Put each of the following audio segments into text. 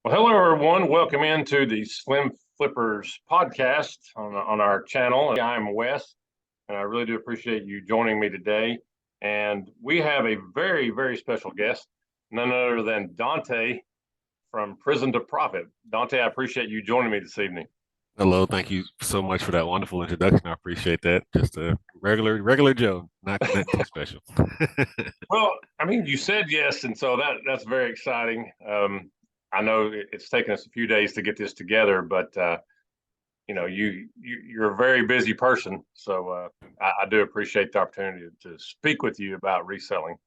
Well, hello everyone. Welcome into the Slim Flippers podcast on our channel. I'm Wes, and I really do appreciate you joining me today. And we have a very, very special guest, none other than Dante from Prison to Profit. Dante, I appreciate you joining me this evening. Hello, thank you so much for that wonderful introduction. I appreciate that. Just a regular Joe, not too special. Well, I mean, you said yes, and so that's very exciting. I know it's taken us a few days to get this together, but you're a very busy person, so I do appreciate the opportunity to speak with you about reselling.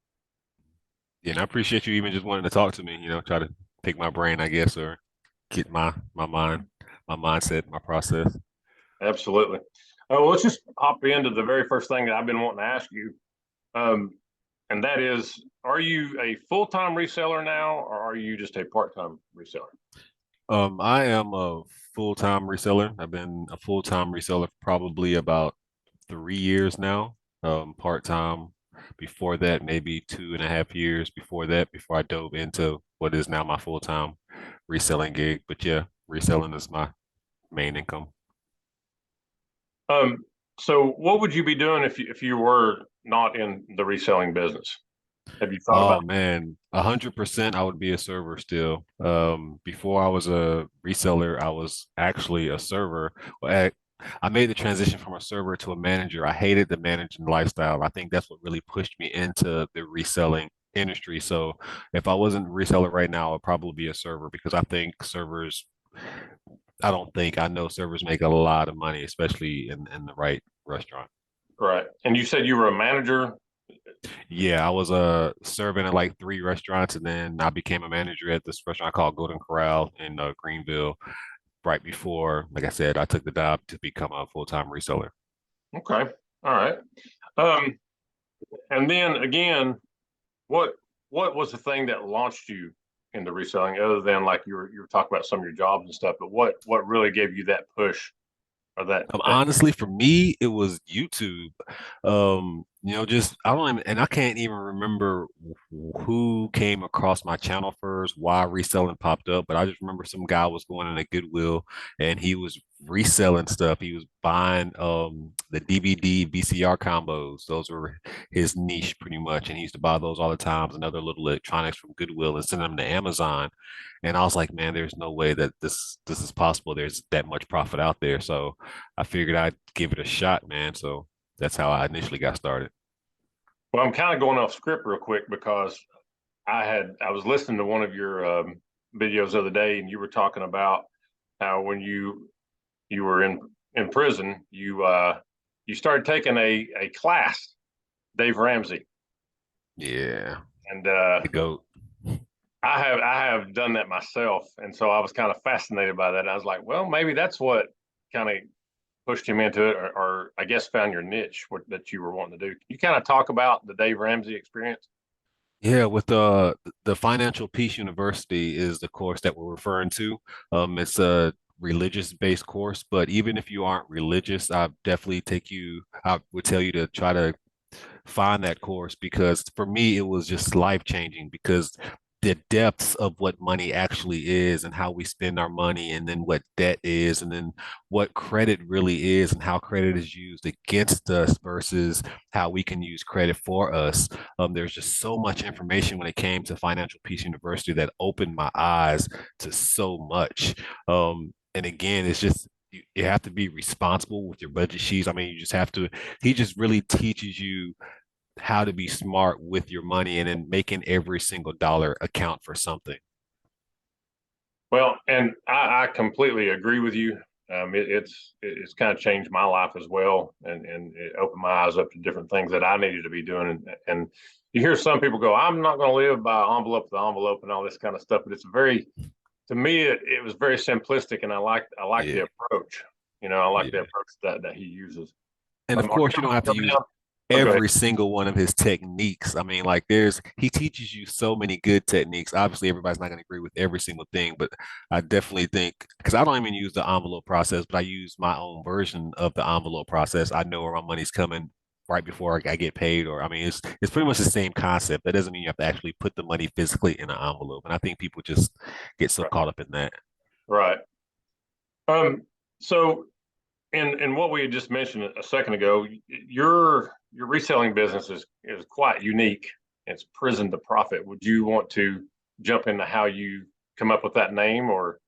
Yeah, and I appreciate you even just wanting to talk to me, try to pick my brain, I guess, or get my mind, my mindset, my process. Absolutely. Well, let's just hop into the very first thing that I've been wanting to ask you, um, and that is, are you a full-time reseller now, or are you just a part-time reseller? I am a full-time reseller. I've been a full-time reseller for probably about 3 years now. Part-time before that, maybe 2.5 years before that, before I dove into what is now my full-time reselling gig. But yeah, reselling is my main income. Um, so, what would you be doing if you were not in the reselling business? Have you thought about? Oh man, 100% I would be a server still. Before I was a reseller, I was actually a server. Well, I made the transition from a server to a manager. I hated the managing lifestyle. I think that's what really pushed me into the reselling industry. So if I wasn't a reseller right now, I'd probably be a server because I think servers, I don't think I know servers make a lot of money, especially in the right restaurant. Right. And you said you were a manager. Yeah, I was serving at like three restaurants, and then I became a manager at this restaurant called Golden Corral in Greenville. Right before, like I said, I took the job to become a full-time reseller. Okay. All right. Um, and then again, what what was the thing that launched you into reselling, other than like you were talking about some of your jobs and stuff? But what really gave you that push or that? Honestly, for me, it was YouTube. Just I don't even, and I can't even remember who came across my channel first, why reselling popped up, but I just remember some guy was going in a Goodwill and he was reselling stuff. He was buying the DVD VCR combos. Those were his niche pretty much, and he used to buy those all the time and other little electronics from Goodwill and send them to Amazon. And I was like, man, there's no way that this is possible. There's that much profit out there. So I figured I'd give it a shot, man. So that's how I initially got started. Well, I'm kind of going off script real quick because I was listening to one of your videos the other day, and you were talking about how when you were in prison, you started taking a class, Dave Ramsey, Yeah, and the goat. I have done that myself, and so I was kind of fascinated by that. And I was like, well, maybe that's what kind of pushed him into it, or I guess found your niche that you were wanting to do. Can you kind of talk about the Dave Ramsey experience? Yeah, with the Financial Peace University is the course that we're referring to. It's a religious-based course, but even if you aren't religious, I would tell you to try to find that course because for me it was just life changing because the depths of what money actually is and how we spend our money and then what debt is and then what credit really is and how credit is used against us versus how we can use credit for us. There's just so much information when it came to Financial Peace University that opened my eyes to so much. And again, it's just you have to be responsible with your budget sheets. I mean, you just have to, he just really teaches you how to be smart with your money and then making every single dollar account for something. Well, and I completely agree with you. It's kind of changed my life as well, and it opened my eyes up to different things that I needed to be doing. And you hear some people go, "I'm not going to live by envelope to envelope" and all this kind of stuff. But it's very, to me, it was very simplistic, and I like the Yeah, approach. I like the yeah. approach that he uses. And of Are you course, you don't have to coming use down? Okay. every single one of his techniques. I mean, like he teaches you so many good techniques. Obviously, everybody's not going to agree with every single thing, but I definitely think because I don't even use the envelope process, but I use my own version of the envelope process. I know where my money's coming right before I get paid. Or I mean, it's pretty much the same concept. That doesn't mean you have to actually put the money physically in an envelope. And I think people just get so Right. caught up in that. Right. So in what we had just mentioned a second ago, your reselling business is quite unique. It's prison to profit. Would you want to jump into how you come up with that name, or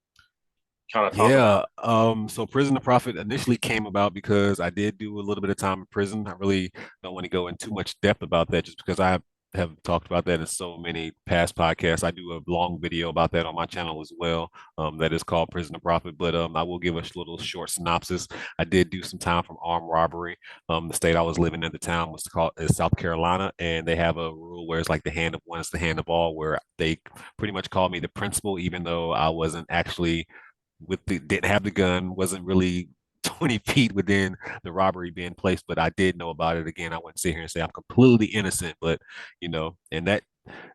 kind of talk about? Yeah. So Prison to Profit initially came about because I did do a little bit of time in prison. I really don't want to go in too much depth about that just because I have talked about that in so many past podcasts. I do a long video about that on my channel as well. That is called Prison to Profit. But I will give a little short synopsis. I did do some time from armed robbery. The state I was living in at the time was called is South Carolina, and they have a rule where it's like the hand of one is the hand of all, where they pretty much called me the principal, even though I wasn't actually didn't have the gun, wasn't really 20 feet within the robbery being placed, but I did know about it. Again, I wouldn't sit here and say I'm completely innocent, but and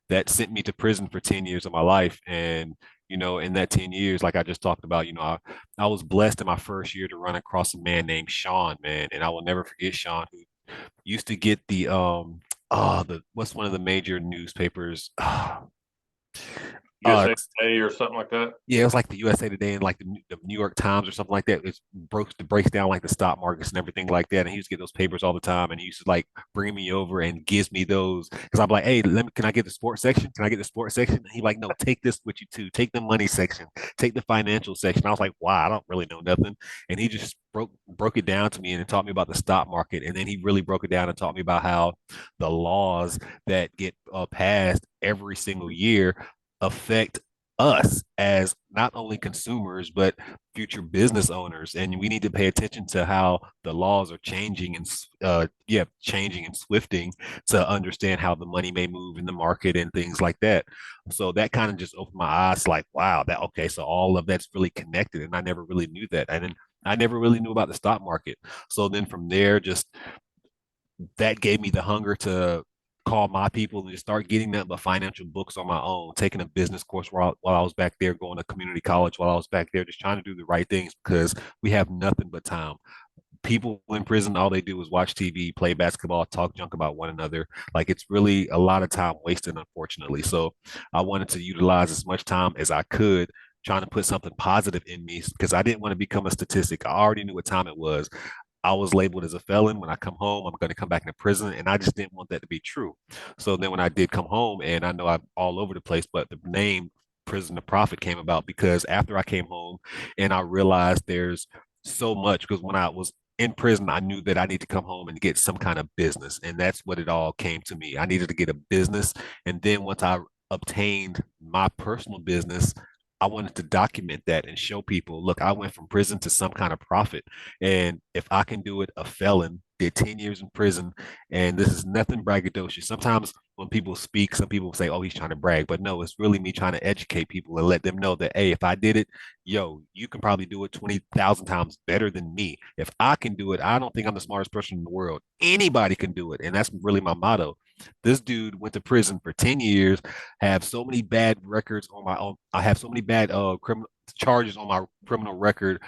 that sent me to prison for 10 years of my life. And in that 10 years, like I just talked about, I was blessed in my first year to run across a man named Sean, man. And I will never forget Sean, who used to get the what's one of the major newspapers? USA Today or something like that? Yeah, it was like the USA Today and like the New York Times or something like that. It breaks down like the stock markets and everything like that. And he used to get those papers all the time. And he used to like bring me over and gives me those because I'm like, hey, can I get the sports section? Can I get the sports section? And he like, no, take this with you too. Take the money section. Take the financial section. I was like, wow, I don't really know nothing. And he just broke it down to me and taught me about the stock market. And then he really broke it down and taught me about how the laws that get passed every single year affect us as not only consumers but future business owners, and we need to pay attention to how the laws are changing and changing and swifting to understand how the money may move in the market and things like that. So that kind of just opened my eyes, like, wow, that okay, so all of that's really connected, and I never really knew that. And then I never really knew about the stock market. So then from there, just that gave me the hunger to call my people and just start getting them the financial books on my own, taking a business course while I was back there, going to community college while I was back there, just trying to do the right things because we have nothing but time. People in prison, all they do is watch TV, play basketball, talk junk about one another. Like it's really a lot of time wasted, unfortunately. So I wanted to utilize as much time as I could trying to put something positive in me because I didn't want to become a statistic. I already knew what time it was. I was labeled as a felon. When I come home, I'm going to come back into prison. And I just didn't want that to be true. So then when I did come home, and I know I'm all over the place, but the name Prison to Profit came about because after I came home and I realized there's so much, because when I was in prison, I knew that I need to come home and get some kind of business. And that's what it all came to me. I needed to get a business. And then once I obtained my personal business, I wanted to document that and show people, look, I went from prison to some kind of profit. And if I can do it, a felon did 10 years in prison. And this is nothing braggadocious. Sometimes when people speak, some people say, oh, he's trying to brag. But no, it's really me trying to educate people and let them know that, hey, if I did it, yo, you can probably do it 20,000 times better than me. If I can do it, I don't think I'm the smartest person in the world. Anybody can do it. And that's really my motto. This dude went to prison for 10 years, have so many bad records on my own. I have so many bad criminal charges on my criminal record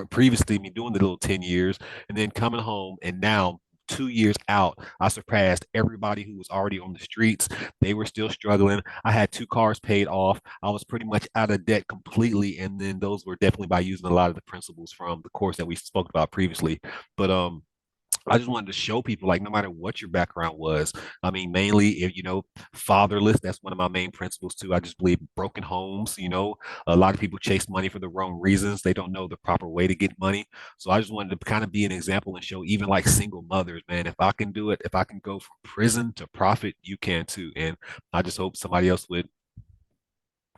previously, me doing the little 10 years, and then coming home. And now 2 years out, I surpassed everybody who was already on the streets. They were still struggling. I had two cars paid off. I was pretty much out of debt completely. And then those were definitely by using a lot of the principles from the course that we spoke about previously. But I just wanted to show people, like, no matter what your background was. I mean, mainly if fatherless, that's one of my main principles too. I just believe broken homes, a lot of people chase money for the wrong reasons. They don't know the proper way to get money. So I just wanted to kind of be an example and show even like single mothers, man, if I can do it, if I can go from prison to profit, you can too. And I just hope somebody else would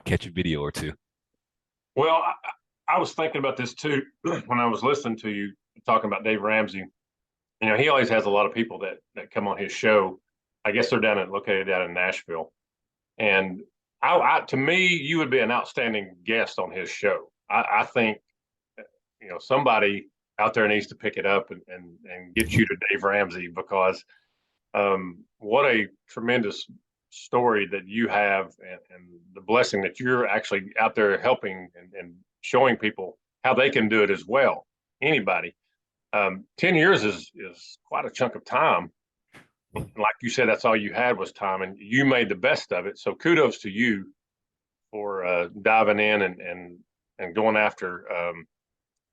catch a video or two. Well, I was thinking about this too when I was listening to you talking about Dave Ramsey. He always has a lot of people that come on his show. I guess they're located down in Nashville. And to me, you would be an outstanding guest on his show. I think, somebody out there needs to pick it up and get you to Dave Ramsey, because what a tremendous story that you have, and the blessing that you're actually out there helping and showing people how they can do it as well. Anybody. 10 years is quite a chunk of time. Like you said, that's all you had was time, and you made the best of it. So kudos to you for diving in and going after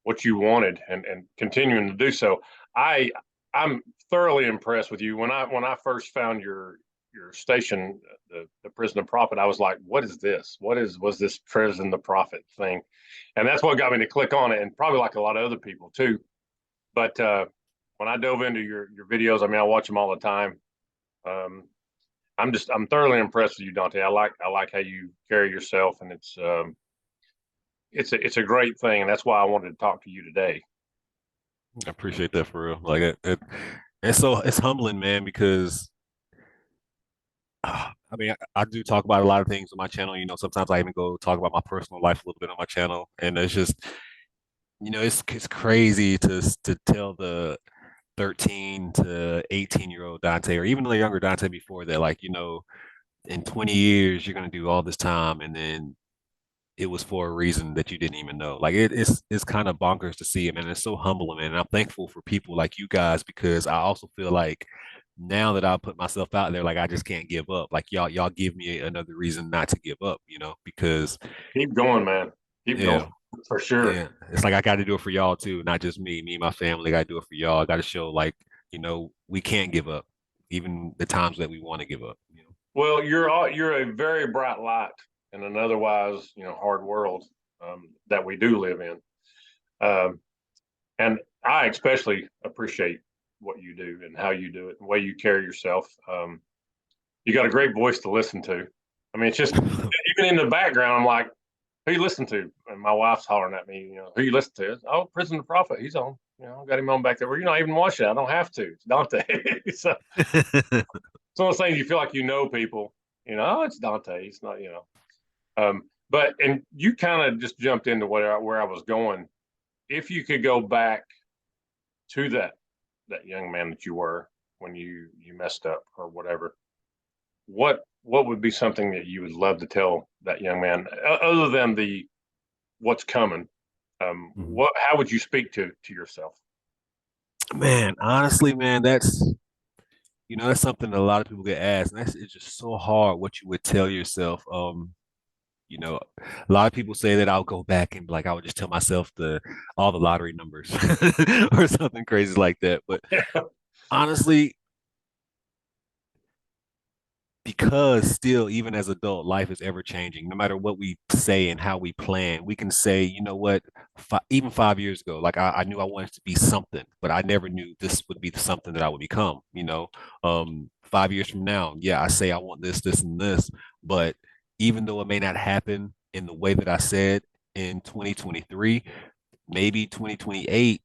what you wanted and continuing to do so. I I'm thoroughly impressed with you. When I first found your station, the Prison of Profit, I was like, what is this? Was this Prison of Profit thing? And that's what got me to click on it, and probably like a lot of other people too. But when I dove into your videos, I mean, I watch them all the time. Um, I'm thoroughly impressed with you, Dante. I like how you carry yourself, and it's a great thing, and that's why I wanted to talk to you today. I appreciate that for real. Like it's so it's humbling, man, because I mean, I do talk about a lot of things on my channel. Sometimes I even go talk about my personal life a little bit on my channel, and it's just, it's crazy to tell the 13 to 18-year-old Dante, or even the younger Dante before that, like, in 20 years you're gonna do all this time, and then it was for a reason that you didn't even know. Like it's kind of bonkers to see it, man. It's so humbling, man. And I'm thankful for people like you guys because I also feel like now that I put myself out there, like I just can't give up. Like y'all give me another reason not to give up, because Keep going, man. Keep going yeah, for sure. yeah. It's like I got to do it for y'all too, not just me and my family. Got to do it for y'all. I got to show like, we can't give up, even the times that we want to give up. Well, you're a very bright light in an otherwise hard world that we do live in, um, and I especially appreciate what you do and how you do it, the way you carry yourself. You got a great voice to listen to. I mean, it's just even in the background, I'm like, who you listen to? And my wife's hollering at me, who you listen to? Oh, Prison of Prophet, he's on. Got him on back there. Well, you're not even watching it. I don't have to. It's Dante. So it's one of those things you feel like people. Oh, it's Dante. It's not. But and you kind of just jumped into where I was going. If you could go back to that young man that you were when you messed up or whatever, what would be something that you would love to tell that young man other than the what's coming? Mhm. How would you speak to yourself? Man, honestly, man, that's something that a lot of people get asked, and it's just so hard what you would tell yourself. A lot of people say that I'll go back and like I would just tell myself all the lottery numbers or something crazy like that. But honestly, because still, even as adult, life is ever changing. No matter what we say and how we plan, we can say, you know what, even 5 years ago, like I knew I wanted to be something, but I never knew this would be the something that I would become. 5 years from now, yeah, I say I want this, this, and this, but even though it may not happen in the way that I said in 2023, maybe 2028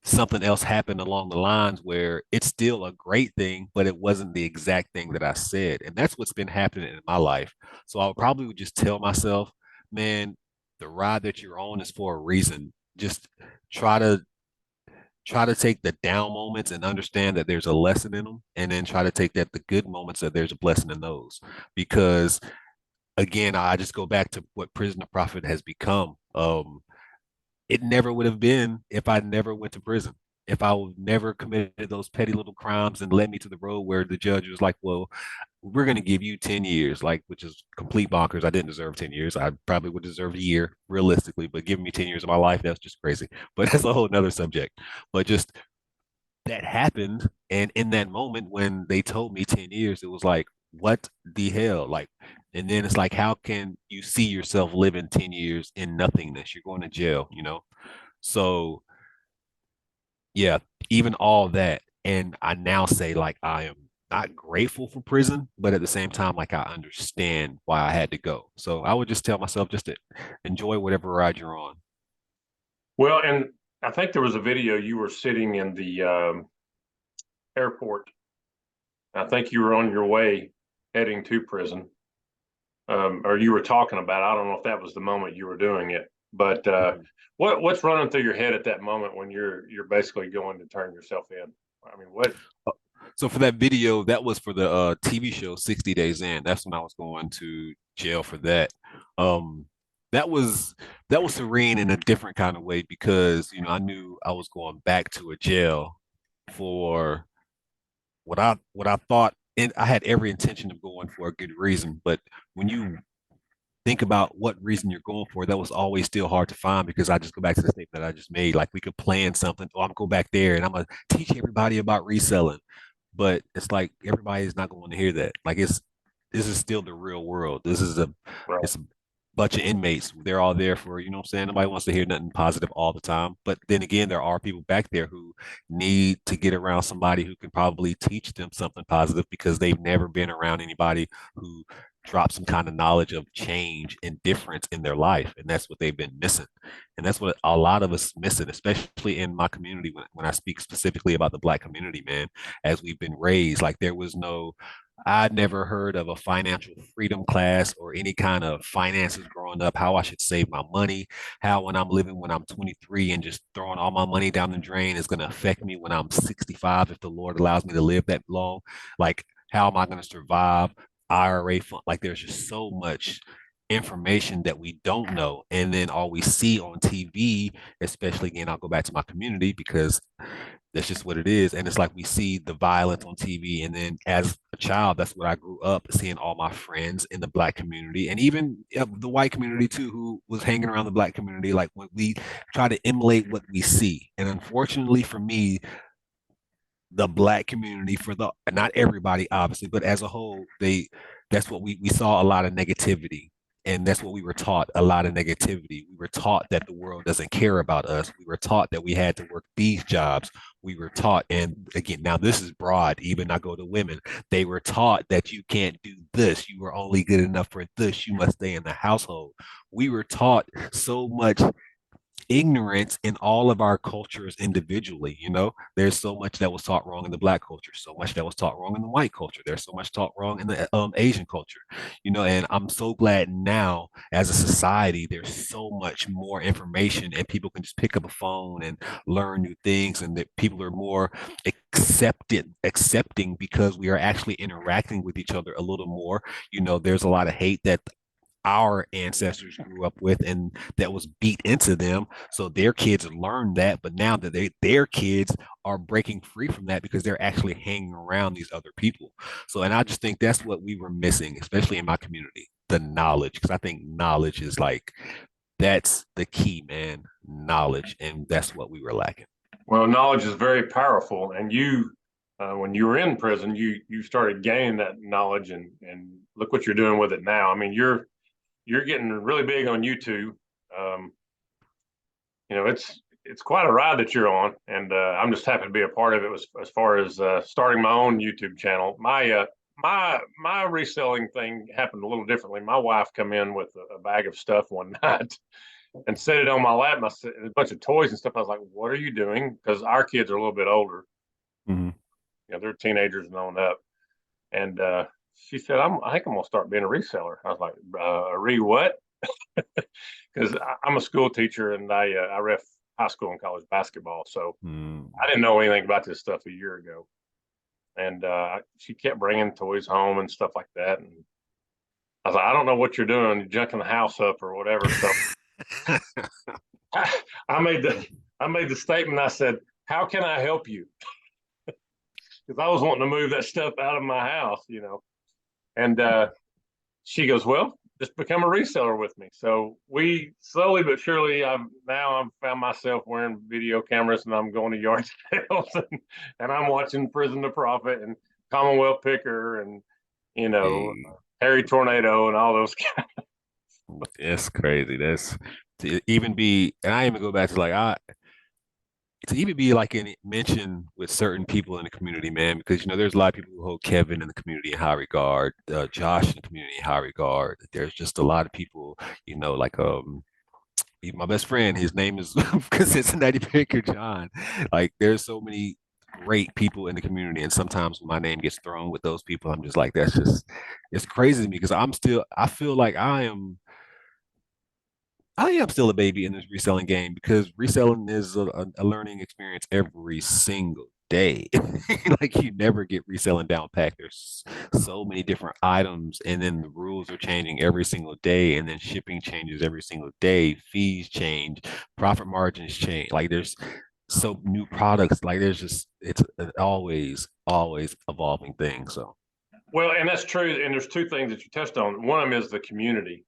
something else happened along the lines where it's still a great thing, but it wasn't the exact thing that I said. And that's what's been happening in my life. So I probably would just tell myself, man, the ride that you're on is for a reason. Just try to try to take the down moments and understand that there's a lesson in them, and then try to take the good moments that there's a blessing in those. Because again, I just go back to what Prison of Profit has become. It never would have been if I never went to prison. If I would never committed those petty little crimes and led me to the road where the judge was like, well, we're going to give you 10 years, like, which is complete bonkers. I didn't deserve 10 years. I probably would deserve a year realistically, but giving me 10 years of my life, that's just crazy. But that's a whole nother subject. But just that happened. And in that moment when they told me 10 years, it was like, what the hell? Like, and then it's like, how can you see yourself living 10 years in nothingness? You're going to jail. So yeah, even all that. And I now say like I am not grateful for prison, but at the same time, like I understand why I had to go. So I would just tell myself just to enjoy whatever ride you're on. Well, and I think there was a video you were sitting in the airport. I think you were on your way heading to prison, or you were talking about. I don't know if that was the moment you were doing it, but Mhm. what's running through your head at that moment when you're basically going to turn yourself in? I mean, what? So for that video, that was for the TV show 60 Days In. That's when I was going to jail for that. Um, that was that was serene in a different kind of way because I knew I was going back to a jail for what I thought, and I had every intention of going for a good reason, but when you think about what reason you're going for, that was always still hard to find because I just go back to the statement that I just made. Like we could plan something, or I'm gonna go back there and I'm gonna teach everybody about reselling. But it's like everybody's not going to hear that. Like it's this is still the real world. Right. It's a bunch of inmates. They're all there for, you know what I'm saying? Nobody wants to hear nothing positive all the time. But then again, there are people back there who need to get around somebody who can probably teach them something positive because they've never been around anybody who dropped some kind of knowledge of change and difference in their life. And that's what they've been missing. And that's what a lot of us missing, especially in my community when I speak specifically about the Black community, man, as we've been raised. Like there was no, I'd never heard of a financial freedom class or any kind of finances growing up, how I should save my money, how when I'm living when I'm 23 and just throwing all my money down the drain is going to affect me when I'm 65 if the Lord allows me to live that long. Like, how am I going to survive? IRA fund. Like, there's just so much information that we don't know. And then all we see on TV, especially again, I'll go back to my community because that's just what it is. And it's like we see the violence on TV. And then as a child, that's what I grew up seeing all my friends in the Black community and even the white community too, who was hanging around the Black community. Like when we try to emulate what we see. And unfortunately for me, the Black community, for the not everybody obviously, but as a whole, that's what we saw, a lot of negativity. And that's what we were taught, a lot of negativity. We were taught that the world doesn't care about us. We were taught that we had to work these jobs. We were taught, and again, now this is broad, even I go to women. They were taught that you can't do this. You are only good enough for this. You must stay in the household. We were taught so much ignorance in all of our cultures individually. There's so much that was taught wrong in the Black culture, so much that was taught wrong in the white culture, there's so much taught wrong in the Asian culture. And I'm so glad now as a society there's so much more information and people can just pick up a phone and learn new things, and that people are more accepting because we are actually interacting with each other a little more. There's a lot of hate that our ancestors grew up with and that was beat into them, so their kids learned that, but now that their kids are breaking free from that because they're actually hanging around these other people. So, and I just think that's what we were missing, especially in my community, the knowledge, because I think knowledge is like that's the key, man. Knowledge, and that's what we were lacking. Well, knowledge is very powerful, and when you were in prison, you started gaining that knowledge, and look what you're doing with it now. I mean, you're getting really big on YouTube. Um, it's quite a ride that you're on, and I'm just happy to be a part of it. As far as starting my own YouTube channel, my reselling thing happened a little differently. My wife come in with a bag of stuff one night and set it on my lap. And a bunch of toys and stuff. I was like, "What are you doing?" Because our kids are a little bit older. Mm-hmm. They're teenagers and on up. And she said, I think I'm gonna start being a reseller. I was like, re what? Because I'm a school teacher and I ref high school and college basketball. So Mm. I didn't know anything about this stuff a year ago. And she kept bringing toys home and stuff like that. And I was like, I don't know what you're doing, you're junking the house up or whatever. So I, I made the statement. I said, how can I help you? Because I was wanting to move that stuff out of my house. And she goes, well, just become a reseller with me. So we slowly but surely, I've found myself wearing video cameras and I'm going to yard sales and I'm watching Prison to Profit and Commonwealth Picker and, you know, Hey, Harry Tornado and all those guys. that's crazy. That's to even be, and I even go back to like to even be like in mention with certain people in the community, man, because there's a lot of people who hold Kevin in the community in high regard, Josh in the community in high regard. There's just a lot of people, like even my best friend, his name is Cincinnati Baker John. Like there's so many great people in the community, and sometimes when my name gets thrown with those people, I'm just like, it's crazy to me because I feel like I am still a baby in this reselling game because reselling is a learning experience every single day. Like you never get reselling down pat. There's so many different items, and then the rules are changing every single day, and then shipping changes every single day. Fees change, profit margins change. Like so new products. Like there's just it's an always evolving thing. So Well, and that's true. And there's two things that you touched on. One of them is the community.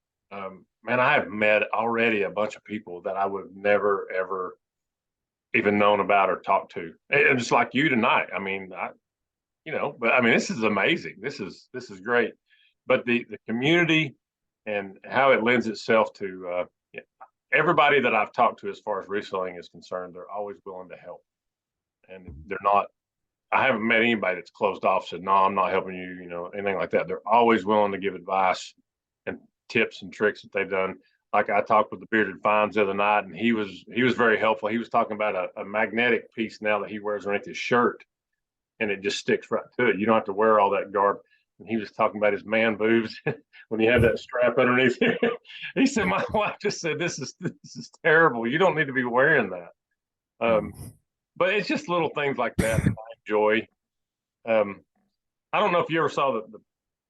Man, I have met already a bunch of people that I would have never ever even known about or talked to. And just like you tonight. I mean, but I mean, this is amazing. This is great. But the community and how it lends itself to yeah, everybody that I've talked to as far as reselling is concerned, they're always willing to help, and they're not. I haven't met anybody that's closed off, said, "No, I'm not helping you," anything like that. They're always willing to give advice and tips and tricks that they've done. Like I talked with the Bearded Finds the other night, and he was very helpful. He was talking about a magnetic piece now that he wears underneath his shirt, and it just sticks right to it. You don't have to wear all that garb. And he was talking about his man boobs when he had that strap underneath. He said, "My wife just said this is terrible. You don't need to be wearing that." Um, mm. but it's just little things like that that I enjoy. Um, I don't know if you ever saw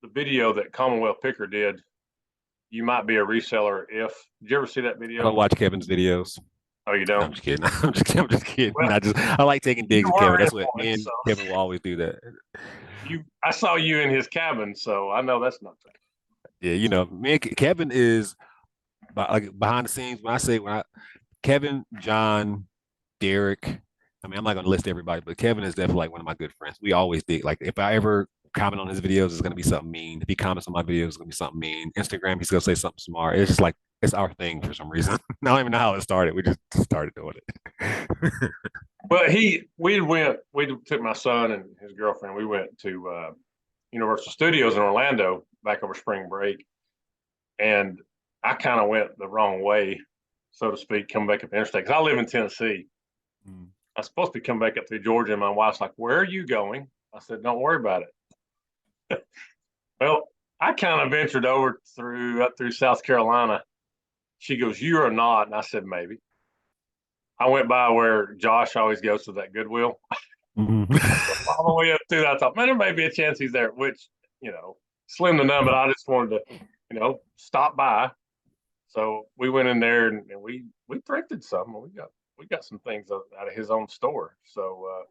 the video that Commonwealth Picker did. You might be a reseller if. Did you ever see that I don't video? watch Kevin's videos. Oh, you No, don't? I'm just kidding. I'm just kidding. Well, I like taking you digs at were Kevin. That's what me influenced, and so Kevin will always do that. I saw you in his cabin, so I know that's not true. Yeah, me and Kevin is like behind the scenes. When I Kevin, John, Derek. I mean, I'm not gonna list everybody, but Kevin is definitely like one of my good friends. We always dig. Like if I ever comment on his videos, it's gonna be something mean. If he comments on my videos, it's gonna be something mean. Instagram, he's gonna say something smart. It's just like it's our thing for some reason. I don't even know how it started. We just started doing it. Well, we took my son and his girlfriend. We went to Universal Studios in Orlando back over spring break, and I kind of went the wrong way, so to speak, coming back up the interstate. Because I live in Tennessee. Mm. I was supposed to be coming back up through Georgia, and my wife's like, "Where are you going?" I said, "Don't worry about it." Well, I kind of ventured over through up through South Carolina. She goes, "You are not," and I said, "Maybe." I went by where Josh always goes to that Goodwill. Mhm. All the way up to that, I thought, man, there may be a chance he's there, which, slim to none, but I just wanted to, stop by. So we went in there and we thrifted some. We got some things out of his own store. So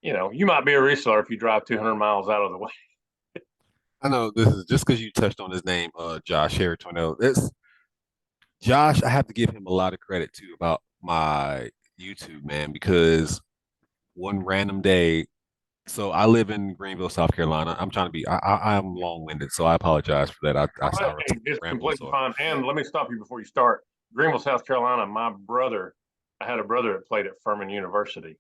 you might be a reseller if you drive 200 miles out of the way. I know this is just because you touched on his name, Josh Harritornell. This Josh, I have to give him a lot of credit too about my YouTube, man, because one random day, so I live in Greenville, South Carolina. I'm trying to be, I'm long-winded, so I apologize for that. I It's ramble, completely so fine. And let me stop you before you start. Greenville, South Carolina. I had a brother that played at Furman University.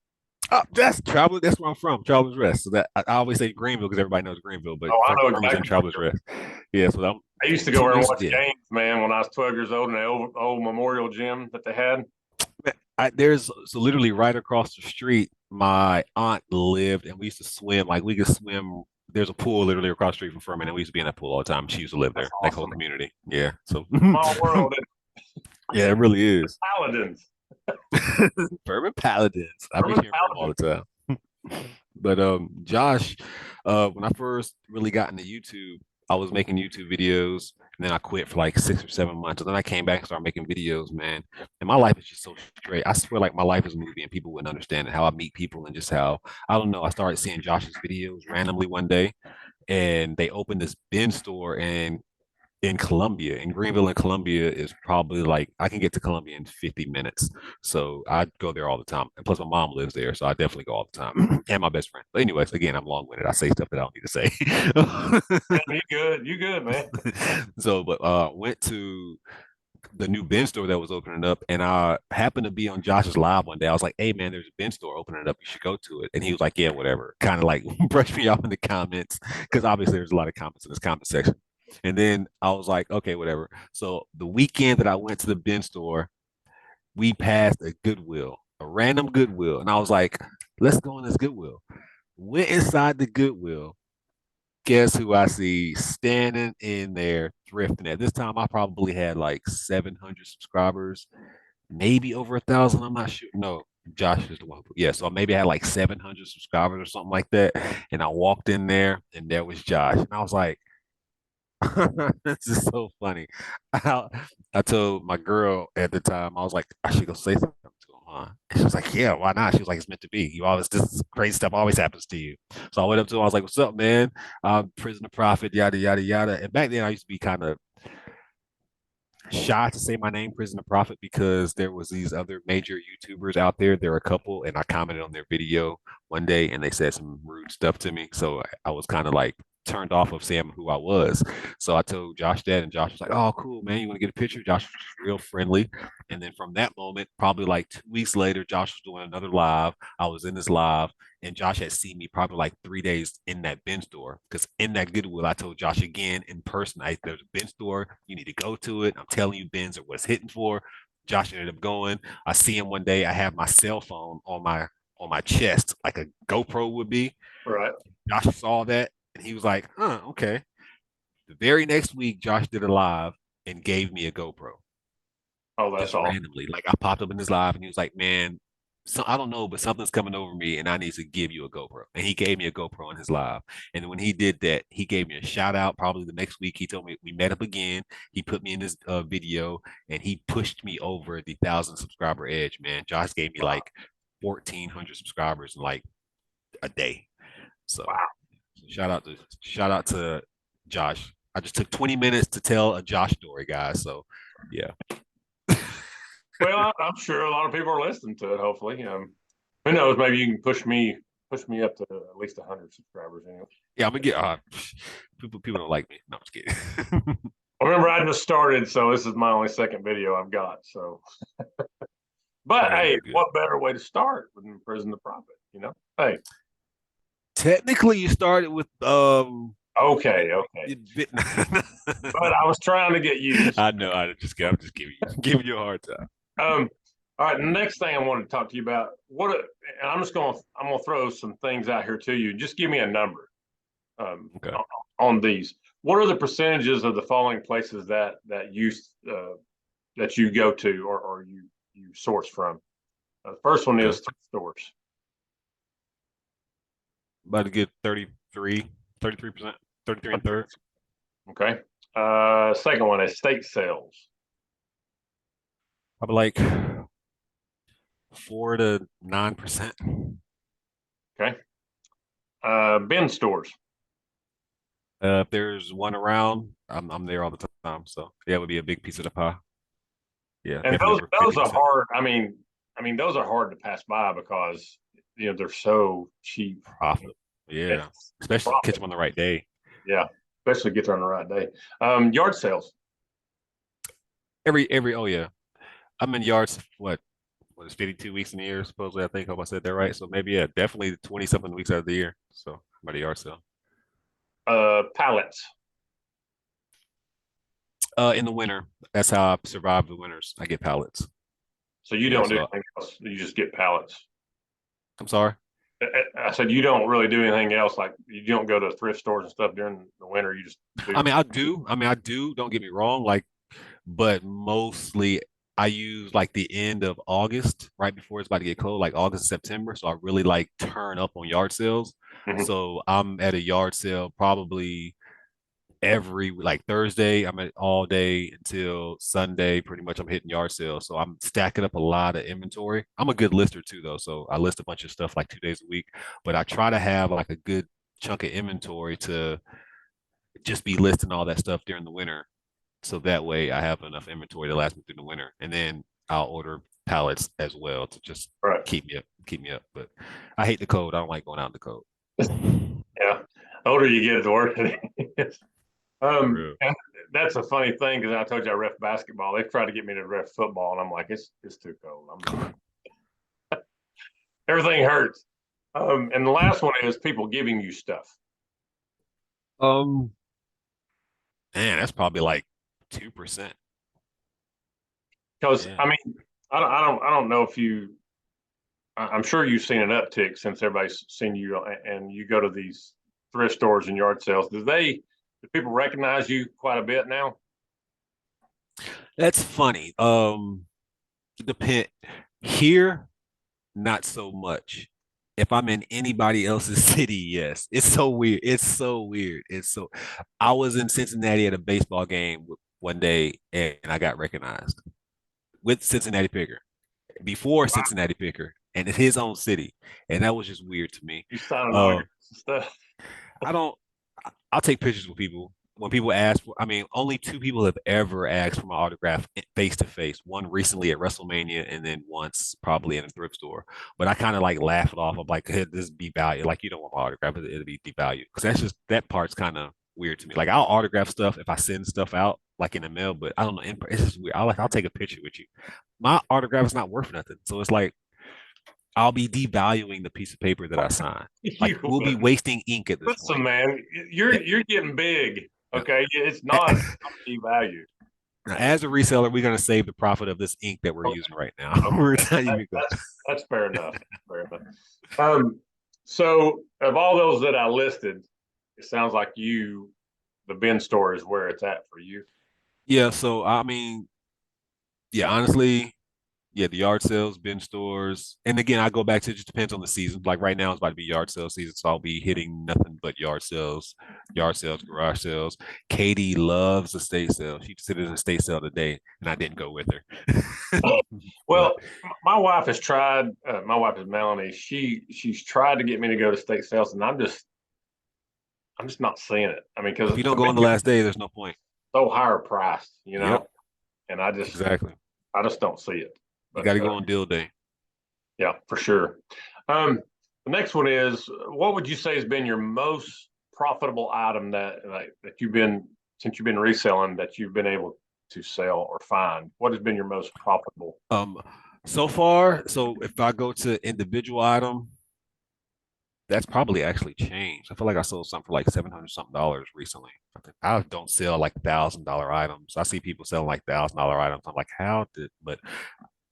that's Travelers. That's where I'm from, Travelers Rest. So that I always say Greenville because everybody knows Greenville, but Oh, I know Furman's in exactly. Travelers Rest. Yeah, so I'm I used to go 10 over and years. watch Yeah, games, man, when I was 12 years old in the old memorial gym that they had. there's so literally right across the street, my aunt lived, and we used to swim. Like we could swim. There's a pool literally across the street from Furman, and we used to be in that pool all the time. She used to live That's there, like whole awesome. community. Yeah, so Small world. yeah, it really is. Paladins. Furman Paladins. I be Furman hearing from him all Paladins. the time. But Josh, when I first really got into YouTube, I was making YouTube videos, and then I quit for like 6 or 7 months. And then I came back and started making videos, man. And my life is just so straight. I swear, like my life is a movie, and people wouldn't understand it, how I meet people and just how I don't know. I started seeing Josh's videos randomly one day, and they opened this bin store, and in Columbia, in Greenville and Columbia is probably like I can get to Columbia in 50 minutes. So I go there all the time. And plus my mom lives there, so I definitely go all the time. And my best friend. But anyways, again, I'm long-winded. I say stuff that I don't need to say. You good. You good, man. So but went to the new bin store that was opening up, and I happened to be on Josh's live one day. I was like, "Hey man, there's a bin store opening up. You should go to it." And he was like, "Yeah, whatever." Kind of like brushed me off in the comments because obviously there's a lot of comments in this comment section. And then I was like, "Okay, whatever." So the weekend that I went to the bin store, we passed a Goodwill, a random Goodwill, and I was like, "Let's go in this Goodwill." Went inside the Goodwill. Guess who I see standing in there thrifting? At this time, I probably had like 700 subscribers, maybe over 1,000. I'm not sure. No, Josh is the one. Yeah, so maybe I had like 700 subscribers or something like that. And I walked in there, and there was Josh, and I was like, "This is so funny." I, I told my girl at the time, I was like, "I should go say something to him, And she was like, yeah, why not? She was like, it's meant to be. You always, this crazy stuff always happens to you. So I went up to him. I was like, what's up, man? I'm Prisoner Prophet, yada, yada, yada. And back then I used to be kind of shy to say my name, Prisoner Prophet, because there was these other major YouTubers out there. There were a couple, and I commented on their video one day, and they said some rude stuff to me. So I was kind of like turned off of saying who I was. So I told Josh that, and Josh was like, "Oh, cool, man. You want to get a picture?" Josh was real friendly. And then from that moment, probably like 2 weeks later, Josh was doing another live. I was in this live, and Josh had seen me probably like 3 days in that bin store. Because in that Goodwill, I told Josh again in person, there's a bin store. You need to go to it. I'm telling you, bins are what's hitting for. Josh ended up going. I see him one day. I have my cell phone on my chest, like a GoPro would be. Right. Josh saw that and he was like, huh, okay. The very next week, Josh did a live and gave me a GoPro Oh, that's just all. randomly. Like I popped up in his live and he was like, man, so I don't know, but something's coming over me and I need to give you a GoPro. And he gave me a GoPro on his live. And when he did that, he gave me a shout out. Probably the next week, he told me we met up again. He put me in this video and he pushed me over the 1,000 subscriber edge, man. Josh gave me like 1,400 subscribers in like a day. So Wow. shout out to Josh. I just took 20 minutes to tell a Josh story, guys. So yeah. Well, I'm sure a lot of people are listening to it. Hopefully, who knows? Maybe you can push me up to at least 100 subscribers. Anyway. Yeah, I'm gonna get people don't like me. No, I'm just kidding. Remember, I just started, so this is my only second video I've got. So, but Yeah, hey, you're good. what better way to start than Prison the Prophet? Hey, Technically, you started with okay, okay. But I was trying to get used. I know. I'm just giving you a hard time. Um, all right. The next thing I wanted to talk to you about, and I'm gonna throw some things out here to you. Just give me a number um, Okay. on these. What are the percentages of the following places that you go to or you source from? The first one Okay. is thrift stores. About to get 33%, 33 and third. Okay. Second one, estate sales. Probably like 4 to 9%. Okay. Bin stores. If there's one around, I'm there all the time. So yeah, it would be a big piece of the pie. Yeah, And definitely over those are 50%. hard. I mean, those are hard to pass by because they're so cheap. Profit. Yeah. It's Especially catch profit. them on the right day. Yeah, especially get there on the right day. Yard sales. Every oh yeah. I'm in yards what is 52 weeks in the year, supposedly, I think. Hope I said that right. So maybe yeah, definitely 20 something weeks out of the year. So by the yard sale. Pallets. In the winter. That's how I survive the winters. I get pallets. So you Yeah, don't do so anything else. You just get pallets. I'm sorry. I said you don't really do anything else. Like you don't go to thrift stores and stuff during the winter. You just do. I do, don't get me wrong, like, but mostly I use like the end of August, right before it's about to get cold, like August, September. So I really like turn up on yard sales. Mhm. So I'm at a yard sale probably every like Thursday. I'm at all day until Sunday. Pretty much I'm hitting yard sales. So I'm stacking up a lot of inventory. I'm a good lister too, though. So I list a bunch of stuff like 2 days a week, but I try to have like a good chunk of inventory to just be listing all that stuff during the winter. So that way I have enough inventory to last me through the winter. And then I'll order pallets as well to just Right. keep me up. But I hate the cold. I don't like going out in the cold. Yeah. The older you get, the worse it is. For real. And that's a funny thing because I told you I ref basketball. They tried to get me to ref football, and I'm like, it's too cold. Everything hurts. And the last one is people giving you stuff. Um, Man, that's probably like 2%. Because Yeah. I mean, I don't know if I'm sure you've seen an uptick since everybody's seen you, and you go to these thrift stores and yard sales. Do people recognize you quite a bit now? That's funny. Depend here, not so much. If I'm in anybody else's city, yes. It's so weird. It's so weird. I was in Cincinnati at a baseball game one day and I got recognized with Cincinnati Picker. before Wow, Cincinnati Picker, and it's his own city, and that was just weird to me. you signing Uh, autographs and stuff. I don't. I'll take pictures with people. When people ask for, I mean, only two people have ever asked for my autograph face to face. One recently at WrestleMania, and then once probably in a thrift store. But I kind of like laugh it off. I'm like, hey, this is devalued. Like you don't want my autograph, it'll be devalued because that's just that part's kind of weird to me. Like I'll autograph stuff if I send stuff out like in the mail, but I don't know. It's just weird. I'll take a picture with you. My autograph is not worth nothing, so it's like I'll be devaluing the piece of paper that I sign. Like You we'll be wasting ink at this listen, point. man, Yeah. you're getting big. Yeah. Okay, it's not devalued. Now, as a reseller, we're going to save the profit of this ink that we're Okay, using right now. okay, We're not even going. that's fair enough. Fair enough. Um, so of all those that I listed, it sounds like the bin store is where it's at for you. Yeah. So I mean, yeah. Honestly, yeah. The yard sales, bin stores, and again, I go back to it just depends on the season. Like right now, it's about to be yard sale season, so I'll be hitting nothing but yard sales, garage sales. Katie loves estate sale. She just did an estate sale today, and I didn't go with her. But Well, my wife has tried. My wife is Melanie. She's tried to get me to go to state sales, and I'm just not seeing it. I mean, if because you don't to go me, on the last day, there's no point. it's so higher priced, Yep, and exactly. I just don't see it. You But got to go on deal day. yeah, for sure. Um, the next one is, what would you say has been your most profitable item that you've been since you've been reselling that you've been able to sell or find? What has been your most profitable? Um, so far, so if I go to individual item, that's probably actually changed. I feel like I sold something for like 700 something dollars recently. I don't sell like $1,000 items. I see people selling like $1,000 items. I'm like, how did? But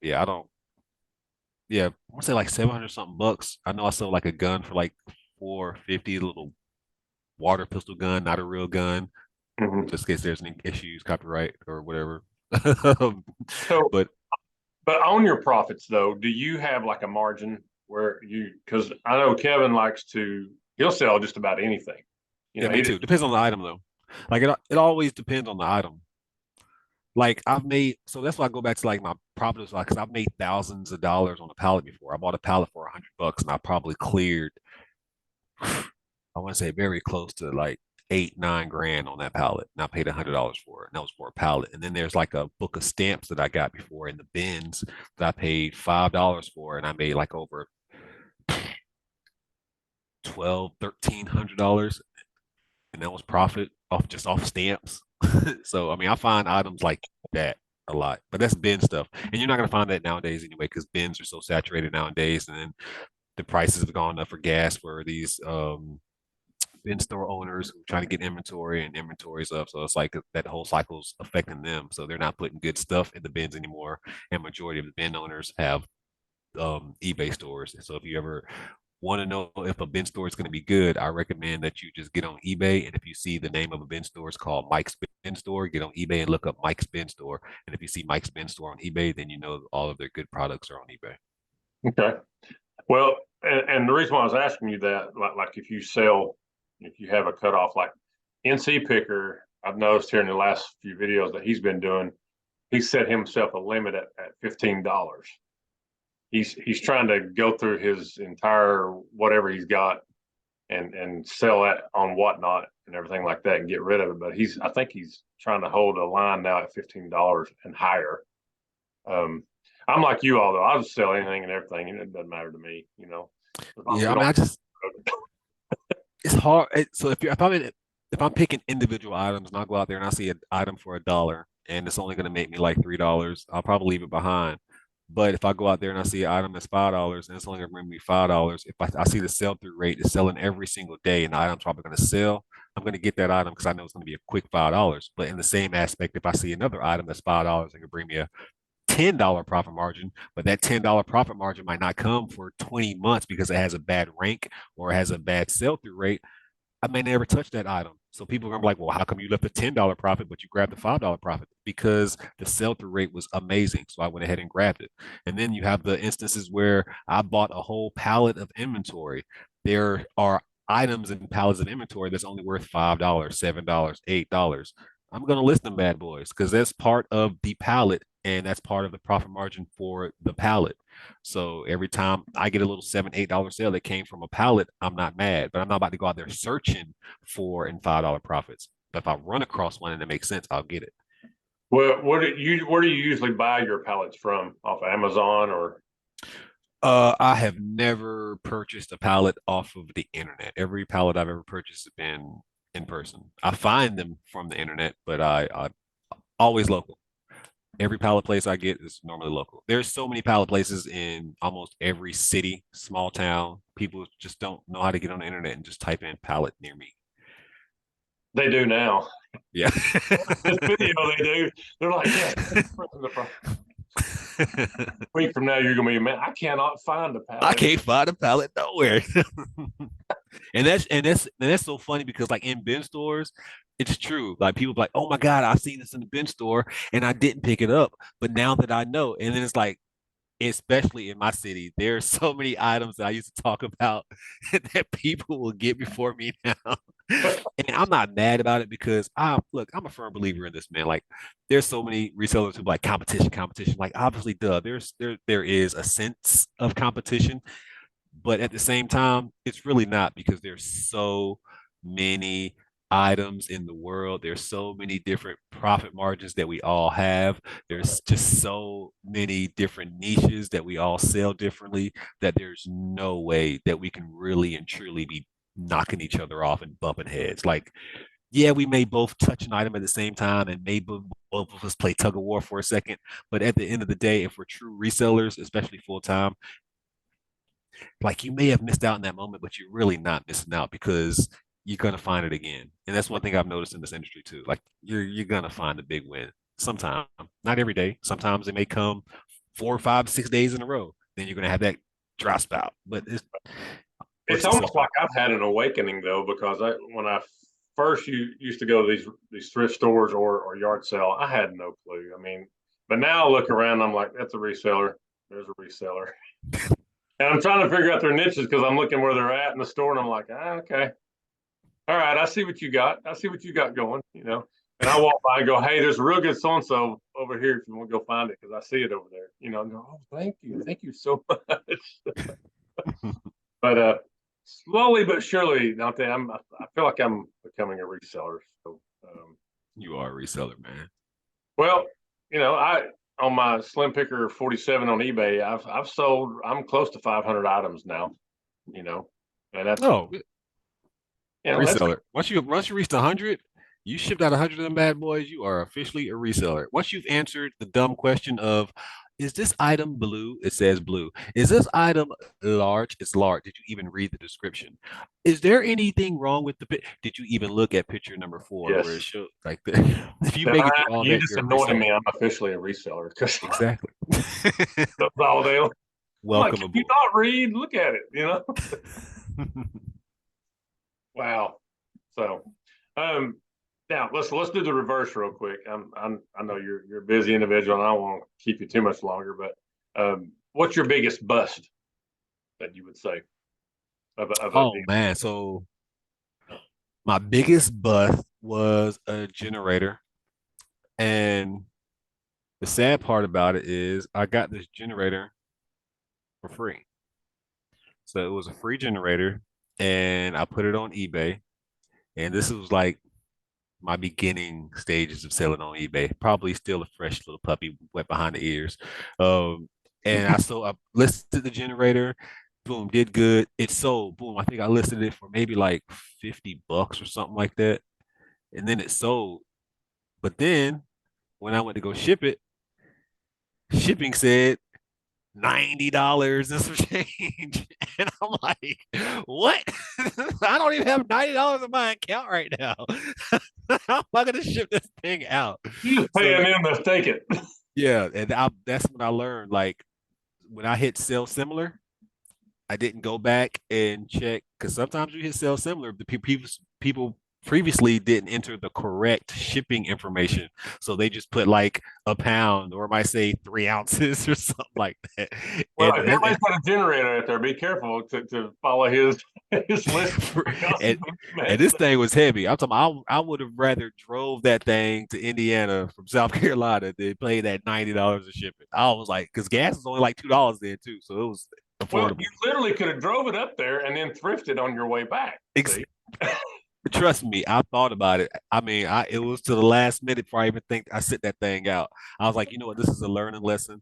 yeah, I don't. Yeah, I want to say like 700 something bucks. I know I sold like a gun for like 450, a little water pistol gun, not a real gun, Mhm. just in case there's any issues, copyright or whatever. So, But but on your profits though, do you have like a margin where because I know Kevin likes he'll sell just about anything. yeah, me He just, too. Depends on the item though. Like it always depends on the item. Like I've made, so that's why I go back to like my profit like because I've made thousands of dollars on a pallet before. I bought a pallet for $100 and I probably cleared, I want to say very close to like 8, 9 grand on that pallet. And I paid $100 for it. And that was for a pallet. And then there's like a book of stamps that I got before in the bins that I paid $5 for, and I made like over 12, $1,300, and that was profit off stamps. So I mean, I find items like that a lot, but that's bin stuff, and you're not gonna find that nowadays anyway because bins are so saturated nowadays, and then the prices have gone up for gas for these bin store owners who are trying to get inventory, and inventory's up, so it's like that whole cycle's affecting them, so they're not putting good stuff in the bins anymore, and majority of the bin owners have eBay stores. So if you ever want to know if a bin store is going to be good, I recommend that you just get on eBay. And if you see the name of a bin store is called Mike's Bin Store, get on eBay and look up Mike's Bin Store. And if you see Mike's Bin Store on eBay, then you know all of their good products are on eBay. okay. Well, and the reason why I was asking you that, like if you have a cutoff, like NC Picker, I've noticed here in the last few videos that he's been doing, he set himself a limit at $15. He's trying to go through his entire whatever he's got and sell that on whatnot and everything like that and get rid of it. But I think he's trying to hold a line now at $15 and higher. Um, I'm like you, although I'll just sell anything and everything, and it doesn't matter to me, as long as Yeah, we I mean, don't. I just it's hard. So if I'm picking individual items and I go out there and I see an item for $1 and it's only going to make me like $3, I'll probably leave it behind. But if I go out there and I see an item that's $5 and it's only going to bring me $5, if I see the sell through rate is selling every single day and the item's probably going to sell, I'm going to get that item because I know it's going to be a quick $5. But in the same aspect, if I see another item that's $5 and can bring me a $10 profit margin, but that $10 profit margin might not come for 20 months because it has a bad rank or it has a bad sell through rate. I may never touch that item. So people are gonna be like, well, how come you left a $10 profit, but you grabbed the $5 profit? Because the sell-through rate was amazing. So I went ahead and grabbed it. And then you have the instances where I bought a whole pallet of inventory. There are items in pallets of inventory that's only worth $5, $7, $8. I'm gonna list them bad boys because that's part of the pallet and that's part of the profit margin for the pallet. So every time I get a little $7, $8 sale that came from a pallet, I'm not mad, but I'm not about to go out there searching for and $5 profits. But if I run across one and it makes sense, I'll get it. Well, where do you usually buy your pallets from? Off Amazon or? I have never purchased a pallet off of the internet. Every pallet I've ever purchased has been in person. I find them from the internet, but I always local. Every pallet place I get is normally local. There's so many pallet places in almost every city, small town. People just don't know how to get on the internet and just type in pallet near me. They do now. Yeah. This video they do. They're like, yeah. Week from now, you're gonna be man. I cannot find a I pallet. can't find a pallet nowhere. And that's so funny because like in bin stores, it's true. Like people be like, oh my God, I seen this in the bin store and I didn't pick it up. But now that I know, and then it's like, especially in my city, there are so many items that I used to talk about that people will get before me now. And I'm not mad about it because I'm a firm believer in this, man. Like there's so many resellers who like competition, competition. Like obviously, there is a sense of competition, but at the same time, it's really not because there's so many items in the world. There's so many different profit margins that we all have. There's just so many different niches that we all sell differently that there's no way that we can really and truly be knocking each other off and bumping heads. Like, yeah, we may both touch an item at the same time and maybe both of us play tug of war for a second. But at the end of the day, if we're true resellers, especially full time, like you may have missed out in that moment, but you're really not missing out because you're gonna find it again. And that's one thing I've noticed in this industry too. Like you're gonna find the big win sometime, not every day. Sometimes it may come 4, 5, 6 days in a row. Then you're gonna have that dry spout. But it It's works itself almost like out. I've had an awakening though, because when I first used to go to these thrift stores or yard sale, I had no clue. I mean, but now I look around, I'm like, that's a reseller. There's a reseller, and I'm trying to figure out their niches because I'm looking where they're at in the store, and I'm like, okay, all right, I see what you got. I see what you got going, you know. And I walk by and go, hey, there's a real good so and so over here if you want to go find it because I see it over there, you know. And go, oh, thank you so much. But slowly but surely, Dante, I feel like I'm becoming a reseller. So, You are a reseller, man. well, you know, I on my Slim Picker 47 on eBay, I've sold. I'm close to 500 items now. You know, and that's Oh, that's reseller. Once you reach 100, you shipped out 100 of them bad boys. You are officially a reseller. Once you've answered the dumb question of, is this item blue? It says blue. Is this item large? It's large. Did you even read the description? Is there anything wrong with the pic? Did you even look at picture number 4 where it yes. shows like the, if you Then make it through all you that, just you're a anointed reseller. me. I'm officially a reseller because Exactly. all day. I'm like, Welcome can you aboard. not read? Look at it. You know. Wow. So, um, now let's do the reverse real quick. I know you're a busy individual, and I won't keep you too much longer. But what's your biggest bust that you would say of a Oh deal? man, so my biggest bust was a generator. And the sad part about it is I got this generator for free. So it was a free generator and I put it on eBay. And this was like my beginning stages of selling on eBay. Probably still a fresh little puppy wet behind the ears. Um, and I listed the generator, boom, did good. It sold, boom. I think I listed it for maybe like $50 or something like that. And then it sold. But then when I went to go ship it, shipping said $90 and some change. And I'm like, what? I don't even have $90 in my account right now. How am I gonna ship this thing out? You just So paying them to take it. yeah, and that's when I learned. Like when I hit sell similar, I didn't go back and check because sometimes you hit sell similar, the people previously didn't enter the correct shipping information. So they just put like a pound or it might say 3 ounces or something like that. Well, And if anybody's got a generator out there, be careful to follow his his list because and, it's and messed this up. thing was heavy. I'm talking about, I would have rather drove that thing to Indiana from South Carolina than pay that $90 a shipping. I was like, because gas is only like $2 then too. So it was Well, you affordable. literally could have drove it up there and then thrifted on your way back. Ex- See? Trust me, I thought about it. I mean, it was to the last minute before I even think I sent that thing out. I was like, you know what, this is a learning lesson.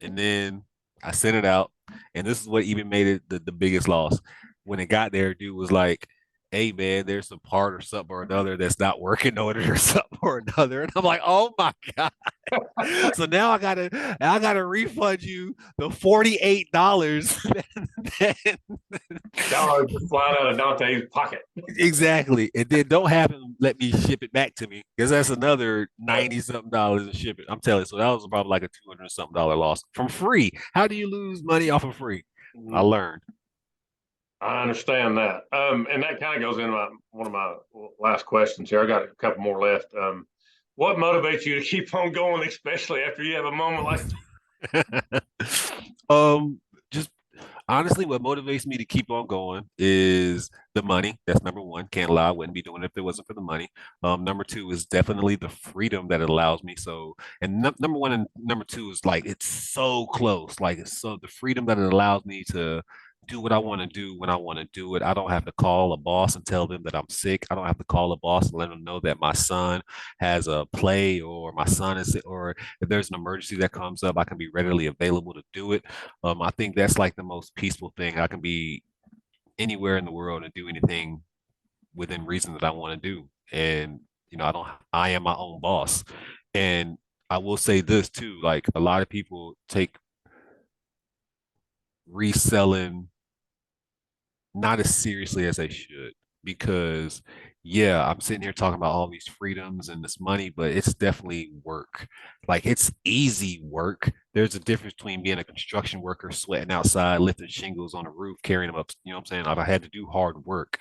And then I sent it out, and this is what even made it the biggest loss. When it got there, dude was like, "Hey man, there's some part or something or another that's not working on it or something or another," and I'm like, "Oh my god!" So now I gotta refund you the $48 Dollars just flying out of Dante's pocket. exactly, and then don't have him let me ship it back to me because that's another 90 something dollars to ship it. I'm telling you, so that was probably like a 200 something dollar loss from free. How do you lose money off of free? I Mhm. learned. I understand that. And that kind of goes into one of my last questions here. I got a couple more left. What motivates you to keep on going, especially after you have a moment like um, just honestly, what motivates me to keep on going is the money. That's number one. Can't lie, I wouldn't be doing it if it wasn't for the money. Number two is definitely the freedom that it allows me. So, and number one and number two is like it's so close. Like it's so the freedom that it allows me to do what I want to do when I want to do it. I don't have to call a boss and tell them that I'm sick. I don't have to call a boss and let them know that my son has a play or my son is sick, or if there's an emergency that comes up, I can be readily available to do it. I think that's like the most peaceful thing. I can be anywhere in the world and do anything within reason that I want to do. And, I am my own boss. And I will say this too, like a lot of people take reselling not as seriously as they should because yeah, I'm sitting here talking about all these freedoms and this money, but it's definitely work. Like it's easy work. There's a difference between being a construction worker, sweating outside, lifting shingles on a roof, carrying them up. You know what I'm saying? Like I had to do hard work.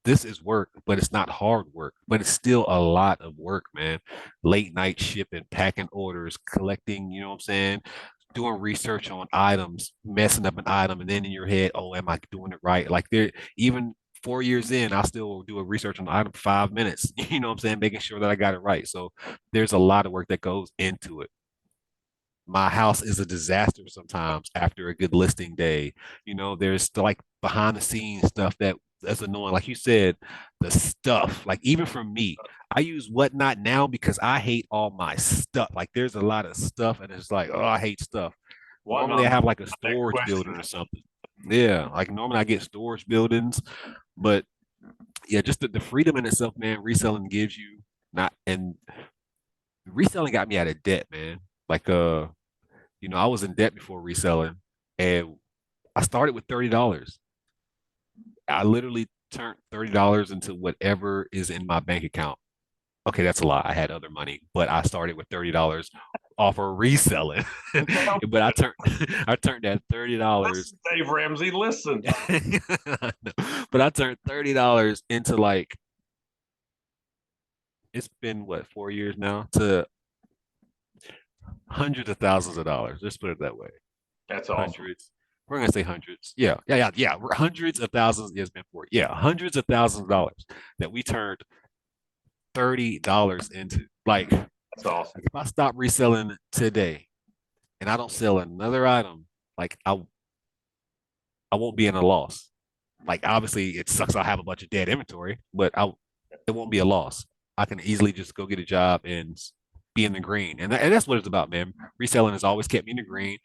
This is work, but it's not hard work, but it's still a lot of work, man. Late night shipping, packing orders, collecting, you know what I'm saying? Doing research on items, messing up an item, and then in your head, oh, am I doing it right? Like there, even 4 years in, I still do a research on the item for 5 minutes. You know what I'm saying? Making sure that I got it right. So there's a lot of work that goes into it. My house is a disaster sometimes after a good listing day. There's like behind the scenes stuff that's annoying. Like you said, the stuff, like even for me, I use Whatnot now because I hate all my stuff. Like there's a lot of stuff and it's like, oh, I hate stuff. Normally whatnot. I have like a Next storage building question. or something. Yeah, like normally I get storage buildings, but yeah, just the freedom in itself, man, reselling gives you not and reselling got me out of debt, man. Like I was in debt before reselling, and I started with $30. I literally turned $30 into whatever is in my bank account. Okay, that's a lot. I had other money, but I started with $30 off of reselling. Well, But I turned I turned that $30. listen, Dave Ramsey, listen. But I turned $30 into like it's been what 4 years now to hundreds of thousands of dollars. Let's put it that way. That's awesome. Hundreds. We're gonna say hundreds. Yeah, yeah, yeah, yeah. We're hundreds of thousands. It's been for yeah, hundreds of thousands of dollars that we turned $30 into. Like, That's awesome. if I stop reselling today and I don't sell another item, like I won't be in a loss. Like, obviously, it sucks. I'll have a bunch of dead inventory, but it won't be a loss. I can easily just go get a job and be in the green, and that's what it's about, man. Reselling has always kept me in the green.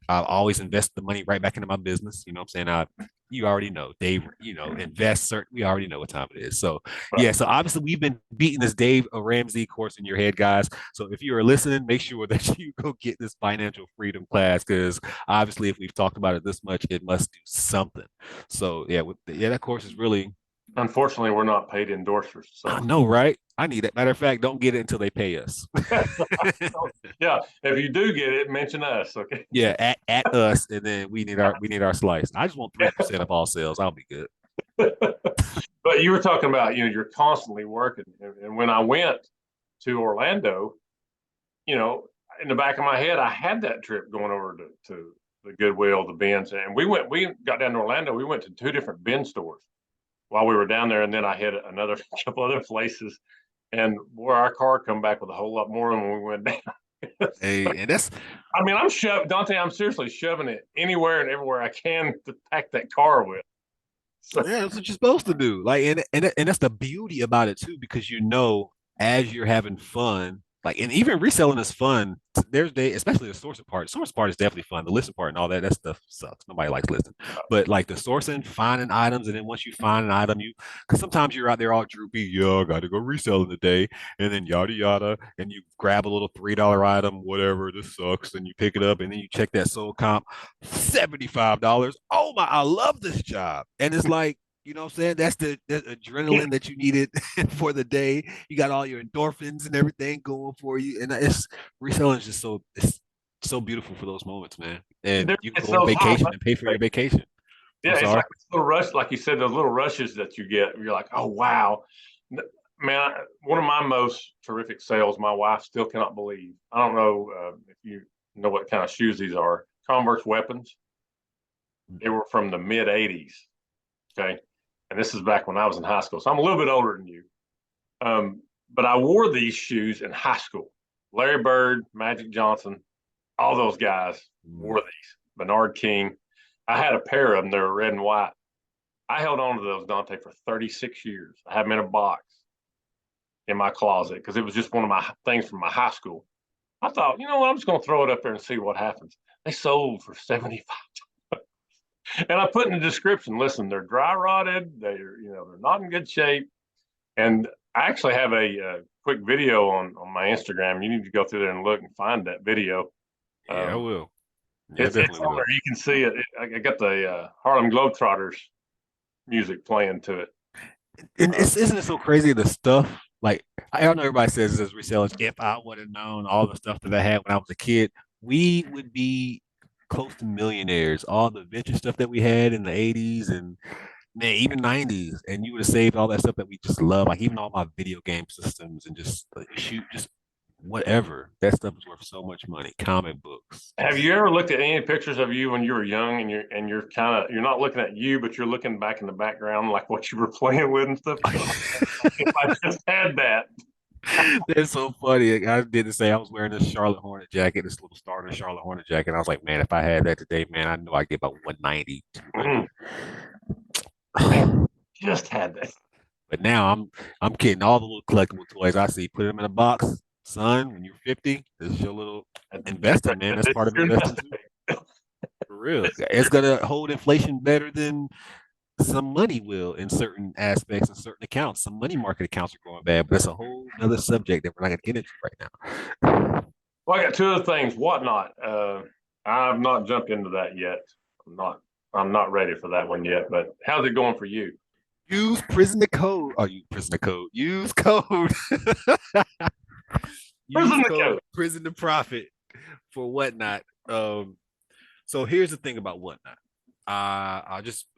I always invest the money right back into my business. You know what I'm saying? You already know, Dave, invest certain, we already know what time it is. So Right. yeah, so obviously we've been beating this Dave Ramsey course in your head, guys. So if you are listening, make sure that you go get this financial freedom class because obviously if we've talked about it this much, it must do something. So yeah, that course is really Unfortunately, we're not paid endorsers. I So, know, right? I need it. Matter of fact, don't get it until they pay us. yeah, if you do get it, mention us. Okay. Yeah, at us, and then we need our slice. I just want 3% of all sales. I'll be good. But you were talking about, you're constantly working. And when I went to Orlando, you know, in the back of my head, I had that trip going over to the Goodwill, the bins. And we got down to Orlando. We went to two different bin stores while we were down there. And then I hit another couple other places. And boy, our car come back with a whole lot more than when we went down. So, Hey, and that's I mean, Dante, I'm seriously shoving it anywhere and everywhere I can to pack that car with. So, yeah, that's what you're supposed to do. Like, and that's the beauty about it too, because as you're having fun, like, and even reselling is fun. There's day, especially the sourcing part. Sourcing part is definitely fun. The listing part and all that stuff sucks. Nobody likes listing, but like the sourcing, finding items, and then once you find an item, because sometimes you're out there all droopy. Yeah, I got to go reselling today, and then yada yada, and you grab a little $3 item, whatever. This sucks, and you pick it up, and then you check that sold comp, $75. Oh my, I love this job. And it's like, you know what I'm saying? That's the adrenaline that you needed for the day. You got all your endorphins and everything going for you. And it's reselling is just it's so beautiful for those moments, man. And you can it's go on those high vacation and pay for your vacation. I'm Yeah, it's sorry. like a little rush, like you said, those little rushes that you get. You're like, oh wow, man! One of my most terrific sales, my wife still cannot believe. I don't know if you know what kind of shoes these are. Converse Weapons. They were from the mid '80s. Okay, and this is back when I was in high school, so I'm a little bit older than you. But I wore these shoes in high school. Larry Bird, Magic Johnson, all those guys wore these. Bernard King. I had a pair of them. They were red and white. I held on to those, Dante, for 36 years. I have them in a box in my closet because it was just one of my things from my high school. I thought, you know what, I'm just going to throw it up there and see what happens. They sold for 75. And I put in the description, listen, they're dry rotted. They're not in good shape. And I actually have a quick video on my Instagram. You need to go through there and look and find that video. Yeah, I Um, will. Yeah, I it's definitely on will. there. You can see it. I got the Harlem Globetrotters music playing to it. And Uh, isn't it so crazy the stuff like I don't know everybody says as resellers, if I would have known all the stuff that I had when I was a kid, we would be close to millionaires. All the vintage stuff that we had in the 80s and man, even 90s, and you would have saved all that stuff that we just love, like even all my video game systems and just like, shoot, just whatever. That stuff is worth so much money. Comic books, Have just you ever looked at any pictures of you when you were young and you're not looking at you, but you're looking back in the background like what you were playing with and stuff? You're like, if I just had that. that's so funny. I did the same. I was wearing this Charlotte Hornet jacket, this little starter Charlotte Hornet jacket. I was like, man, if I had that today, man, I know I'd get about 190, Mhm. 200. Just had that. But now I'm getting all the little collectible toys I see. Put them in a box, son. When you're 50, this is your little investing, man. That's This part is of your investing nest too. egg. For real. It's gonna hold inflation better than some money will in certain aspects and certain accounts. Some money market accounts are going bad, but that's a whole other subject that we're not gonna get into right now. Well, I got two other things. Whatnot. I've not jumped into that yet. I'm not. I'm not ready for that one yet. But how's it going for you? Use prisoner code. Oh, you prisoner code. Use code. Use Prison the code code. prison to profit for whatnot. So here's the thing about whatnot.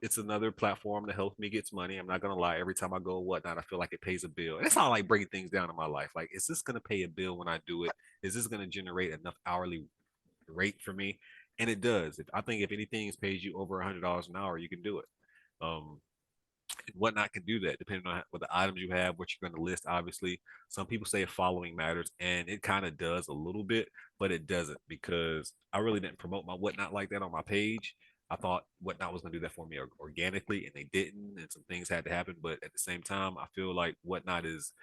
It's another platform that helps me get money. I'm not gonna lie. Every time I go whatnot, I feel like it pays a bill. And that's how I like breaking things down in my life. Like, is this gonna pay a bill when I do it? Is this gonna generate enough hourly rate for me? And it does. I think if anything pays you over $100 an hour, you can do it. Um, whatnot can do that depending on what the items you have, what you're going to list. Obviously, some people say following matters, and it kind of does a little bit, but it doesn't because I really didn't promote my whatnot like that on my page. I thought whatnot was going to do that for me organically, and they didn't, and some things had to happen. But at the same time, I feel like whatnot is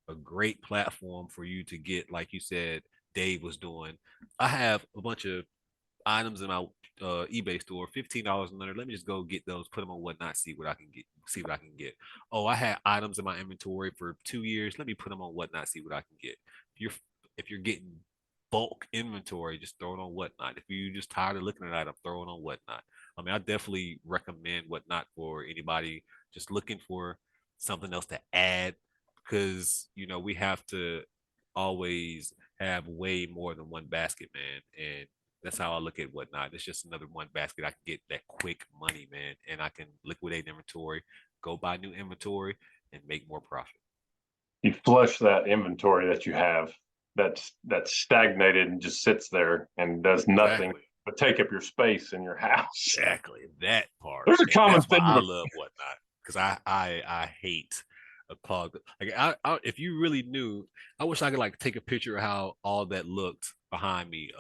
a great platform for you to get, like you said, Dave was doing. I have a bunch of items in my eBay store, $15 and under. Let me just go get those, put them on whatnot, see what I can get, see what I can get. Oh, I had items in my inventory for 2 years. Let me put them on whatnot, see what I can get. If you're getting bulk inventory, just throw it on whatnot. If you're just tired of looking at it, I'm throwing on whatnot. I mean, I definitely recommend whatnot for anybody just looking for something else to add because we have to always have way more than one basket, man. And That's how I look at Whatnot. It's just another one basket. I can get that quick money, man, and I can liquidate inventory, go buy new inventory, and make more profit. You flush that inventory that you have that's stagnated and just sits there and does nothing Exactly. but take up your space in your house. Exactly. That part. There's a And common that's why theme. I love Whatnot. Because I hate a clog. Like if you really knew, I wish I could like take a picture of how all that looked behind me.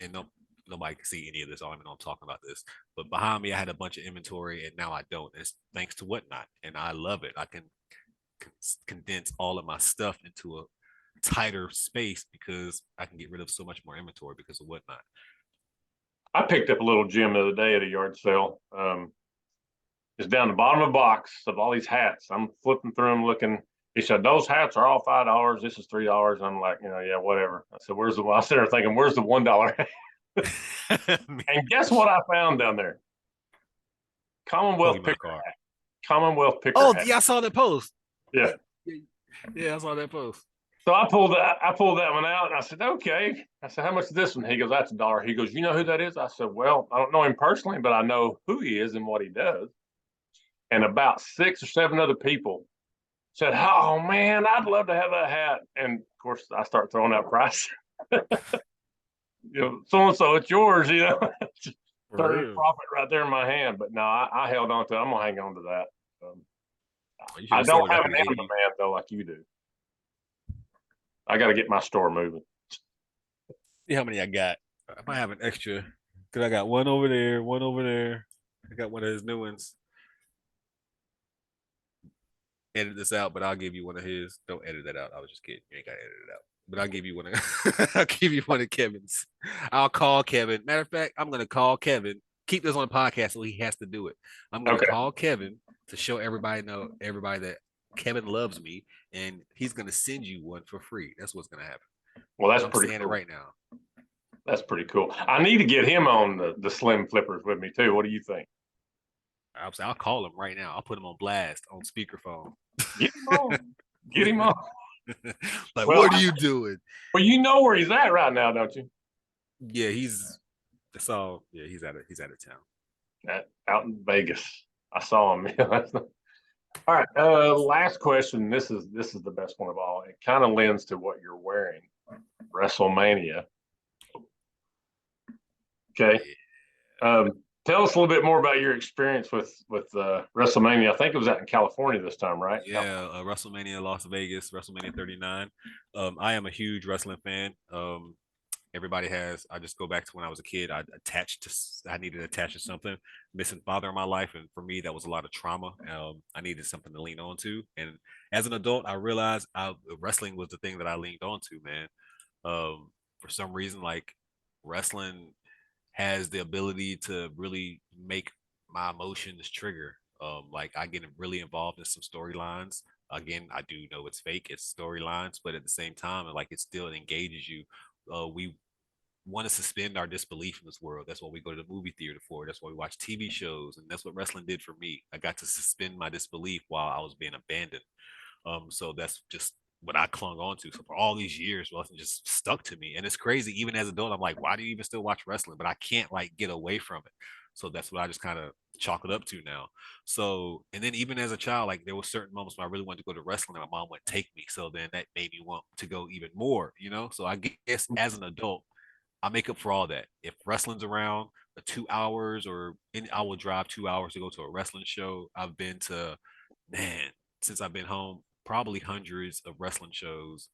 And no, nobody can see any of this. I don't even know I'm talking about this. But behind me I had a bunch of inventory and now I don't. It's thanks to Whatnot. And I love it. I can condense all of my stuff into a tighter space because I can get rid of so much more inventory because of Whatnot. I picked up a little gem the other day at a yard sale. It's down the bottom of a box of all these hats. I'm flipping through them looking. He said, those hats are all $5. This is $3. I'm like, yeah, whatever. I said, where's the, I sit there thinking, where's the $1 hat? And guess what I found down there? Commonwealth Pokemon picker card. hat. Commonwealth picker Oh, hat. yeah, I saw that post. Yeah. Yeah, I saw that post. So I pulled that one out and I said, okay. I said, how much is this one? He goes, that's $1. He goes, you know who that is? I said, well, I don't know him personally, but I know who he is and what he does. And about 6 or 7 other people said, oh man, I'd love to have that hat. And of course I start throwing out price. So and so, it's yours, For 30 real. profit right there in my hand. But no, I held on to it. I'm gonna hang on to that. You should I have don't sold it have after an they gave anima you. man though, like you do. I got to get my store moving. See how many I got. I might have an extra because I got one over there, one over there. I got one of his new ones. Edit this out, but I'll give you one of his. Don't edit that out. I was just kidding. You ain't gotta edit it out. But I'll give you one of I'll give you one of Kevin's. I'll call Kevin. Matter of fact, I'm gonna call Kevin. Keep this on the podcast so he has to do it. I'm gonna Okay. call Kevin to show everybody that Kevin loves me, and he's gonna send you one for free. That's what's gonna happen. Well, that's I'm pretty saying it cool. right now. That's pretty cool. I need to get him on the slim flippers with me too. What do you think? I'll call him right now. I'll put him on blast on speakerphone. Get him on. Get him on. Like, Well, what are you doing? well, you know where he's at right now, don't you? Yeah, he's that's all. Yeah, he's out of town. Out in Vegas. I saw him. All right. Last question. This is the best one of all. It kind of lends to what you're wearing. WrestleMania. Okay. Um, Tell us a little bit more about your experience with WrestleMania. I think it was out in California this time, right? Yeah, WrestleMania Las Vegas, WrestleMania 39. I am a huge wrestling fan. Everybody has. I just go back to when I was a kid. I needed to attach to something. Missing father in my life, and for me, that was a lot of trauma. I needed something to lean on to, and as an adult, I realized wrestling was the thing that I leaned on to, man. For some reason, like wrestling has the ability to really make my emotions trigger. Like I get really involved in some storylines. Again, I do know it's fake, it's storylines, but at the same time, like it still engages you. We want to suspend our disbelief in this world. That's what we go to the movie theater for. That's why we watch TV shows, and that's what wrestling did for me. I got to suspend my disbelief while I was being abandoned. So that's just what I clung on to. So for all these years, wrestling just stuck to me. And it's crazy, even as an adult, I'm like, why do you even still watch wrestling? But I can't like get away from it. So that's what I just kind of chalk it up to now. So, and then even as a child, like there were certain moments when I really wanted to go to wrestling and my mom wouldn't take me. So then that made me want to go even more. So I guess as an adult, I make up for all that. If wrestling's around, 2 hours I will drive 2 hours to go to a wrestling show. I've been to, man, since I've been home, probably hundreds of wrestling shows,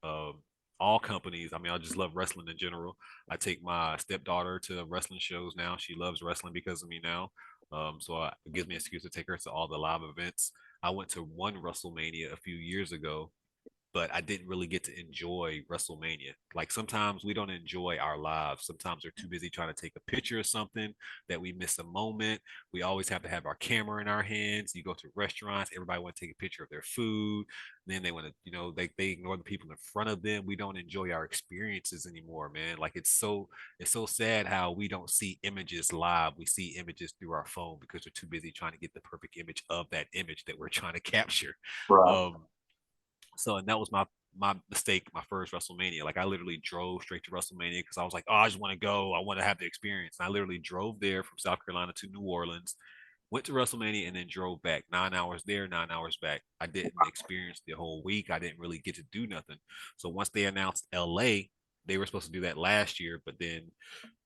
um, all companies. I mean, I just love wrestling in general. I take my stepdaughter to wrestling shows now. She loves wrestling because of me now. It gives me an excuse to take her to all the live events. I went to one WrestleMania a few years ago, but I didn't really get to enjoy WrestleMania. Like sometimes we don't enjoy our lives. Sometimes we're too busy trying to take a picture of something that we miss a moment. We always have to have our camera in our hands. You go to restaurants, everybody want to take a picture of their food. Then they want to, they ignore the people in front of them. We don't enjoy our experiences anymore, man. Like it's so sad how we don't see images live. We see images through our phone because we're too busy trying to get the perfect image of that image that we're trying to capture. Right. Um, and that was my mistake, my first WrestleMania. Like I literally drove straight to WrestleMania because I was like, oh, I just want to go. I want to have the experience. And I literally drove there from South Carolina to New Orleans, went to WrestleMania, and then drove back. 9 hours there, 9 hours back. I didn't experience the whole week. I didn't really get to do nothing. So once they announced LA, they were supposed to do that last year, but then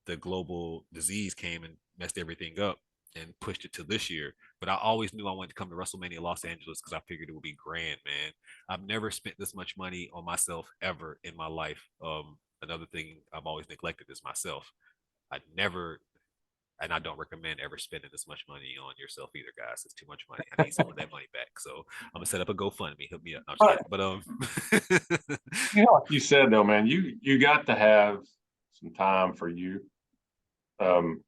the global disease came and messed everything up and pushed it to this year. But I always knew I wanted to come to WrestleMania Los Angeles because I figured it would be grand, man. I've never spent this much money on myself ever in my life. Another thing I've always neglected is myself. I never, and I don't recommend ever spending this much money on yourself either, guys. It's too much money. I need some of that money back. So I'm gonna set up a GoFundMe. Hook me up. No, I'm just But kidding. But like you said though, man, you got to have some time for you, and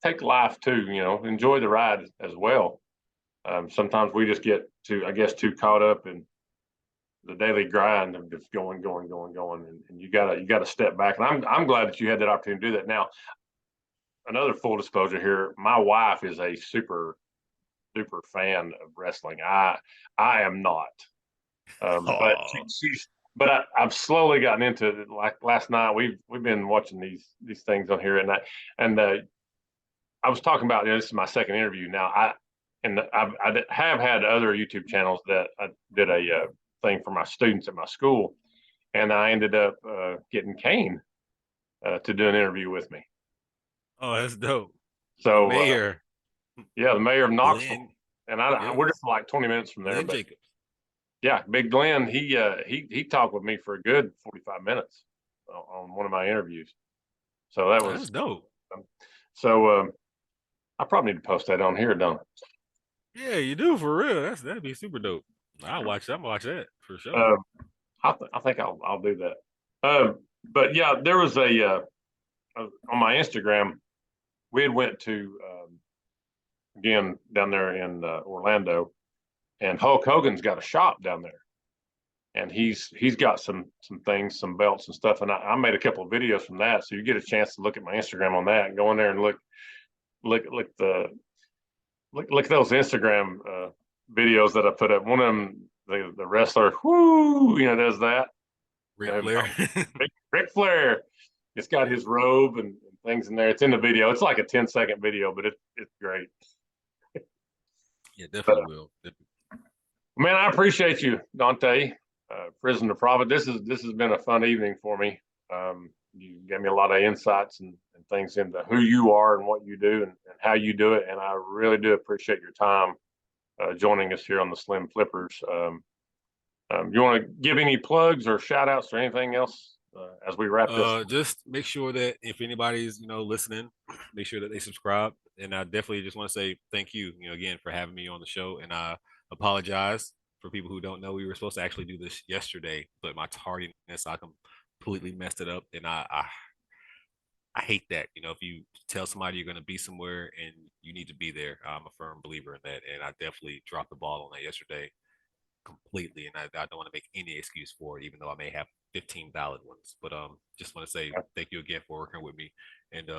take life too. Enjoy the ride as well. Sometimes we just get I guess, too caught up in the daily grind of just going, going, going, going, and you gotta step back. And I'm glad that you had that opportunity to do that. Now, another full disclosure here, my wife is a super duper fan of wrestling. I am not, but oh, but I've slowly gotten into it. Like last night, we've been watching these things on here, and I was talking about, this is my second interview now. I have had other YouTube channels that I did a thing for my students at my school, and I ended up getting Kane to do an interview with me. oh, that's dope. The So mayor, yeah, the mayor of Knoxville, Glenn. and Yep, we're just like 20 minutes from there. Glenn But Jacobs. yeah, Big Glenn, he talked with me for a good 45 minutes on one of my interviews. So that was That's dope. um, so. I probably need to post that on here, don't Yeah, you do for real. That'd be super dope. I'll watch that. I'm gonna watch that for I? sure. I think I'll do that. But yeah, there was on my Instagram. We had went to again down there in Orlando, and Hulk Hogan's got a shop down there, and he's got some things, some belts and stuff. And I made a couple of videos from that, so you get a chance to look at my Instagram on that and go in there and look at those Instagram videos that I put up. One of them, the wrestler, whoo, does that. Ric Flair. Ric Flair, it's got his robe and things in there. It's in the video. It's like a 10-second video, but it's great. Yeah, But definitely will. man, I appreciate you, Dante. Prison to Profit. This has been a fun evening for me. You gave me a lot of insights and things into who you are and what you do and how you do it, and I really do appreciate your time joining us here on the Slim Flippers. You want to give any plugs or shout outs or anything else as we wrap this? Just make sure that if anybody's listening, make sure that they subscribe. And I definitely just want to say thank you, again for having me on the show. And I apologize for people who don't know we were supposed to actually do this yesterday, but my tardiness, I completely messed it up, and I hate that. If you tell somebody you're going to be somewhere and you need to be there, I'm a firm believer in that, and I definitely dropped the ball on that yesterday completely, and I don't want to make any excuse for it, even though I may have 15 valid ones. But just want to say thank you again for working with me, and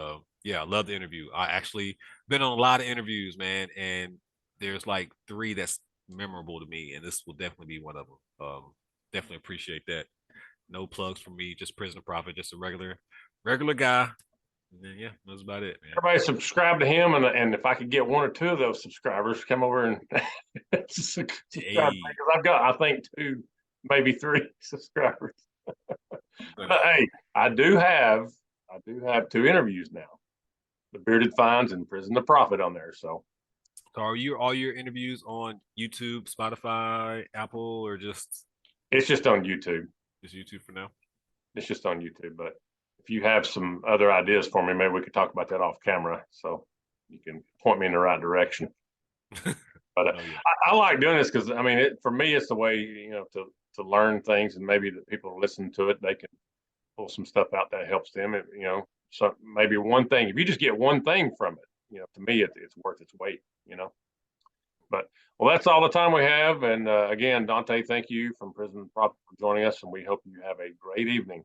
yeah, I love the interview. I actually been on a lot of interviews, man, and there's like three that's memorable to me, and this will definitely be one of them. Definitely appreciate that. No plugs from me, just Prisoner Profit, just a regular guy. And then, yeah, that's about it, man. Everybody subscribe to him, and if I could get one or two of those subscribers, come over and subscribe, Hey, because I've got, I think, two, maybe three subscribers. But hey, I do have two interviews now: the Bearded Finds and Prison to Profit on there. So so are you all your interviews on YouTube, Spotify, Apple, or it's just on YouTube. just YouTube for now? It's just on YouTube. But if you have some other ideas for me, maybe we could talk about that off camera, so you can point me in the right direction. But Oh yeah. I like doing this because I mean, for me, it's the way to learn things, and maybe that people listen to it, they can pull some stuff out that helps them. So maybe one thing. If you just get one thing from it, to me, it's worth its weight. But well, that's all the time we have. And again, Dante, thank you from Prison Prop for joining us, and we hope you have a great evening.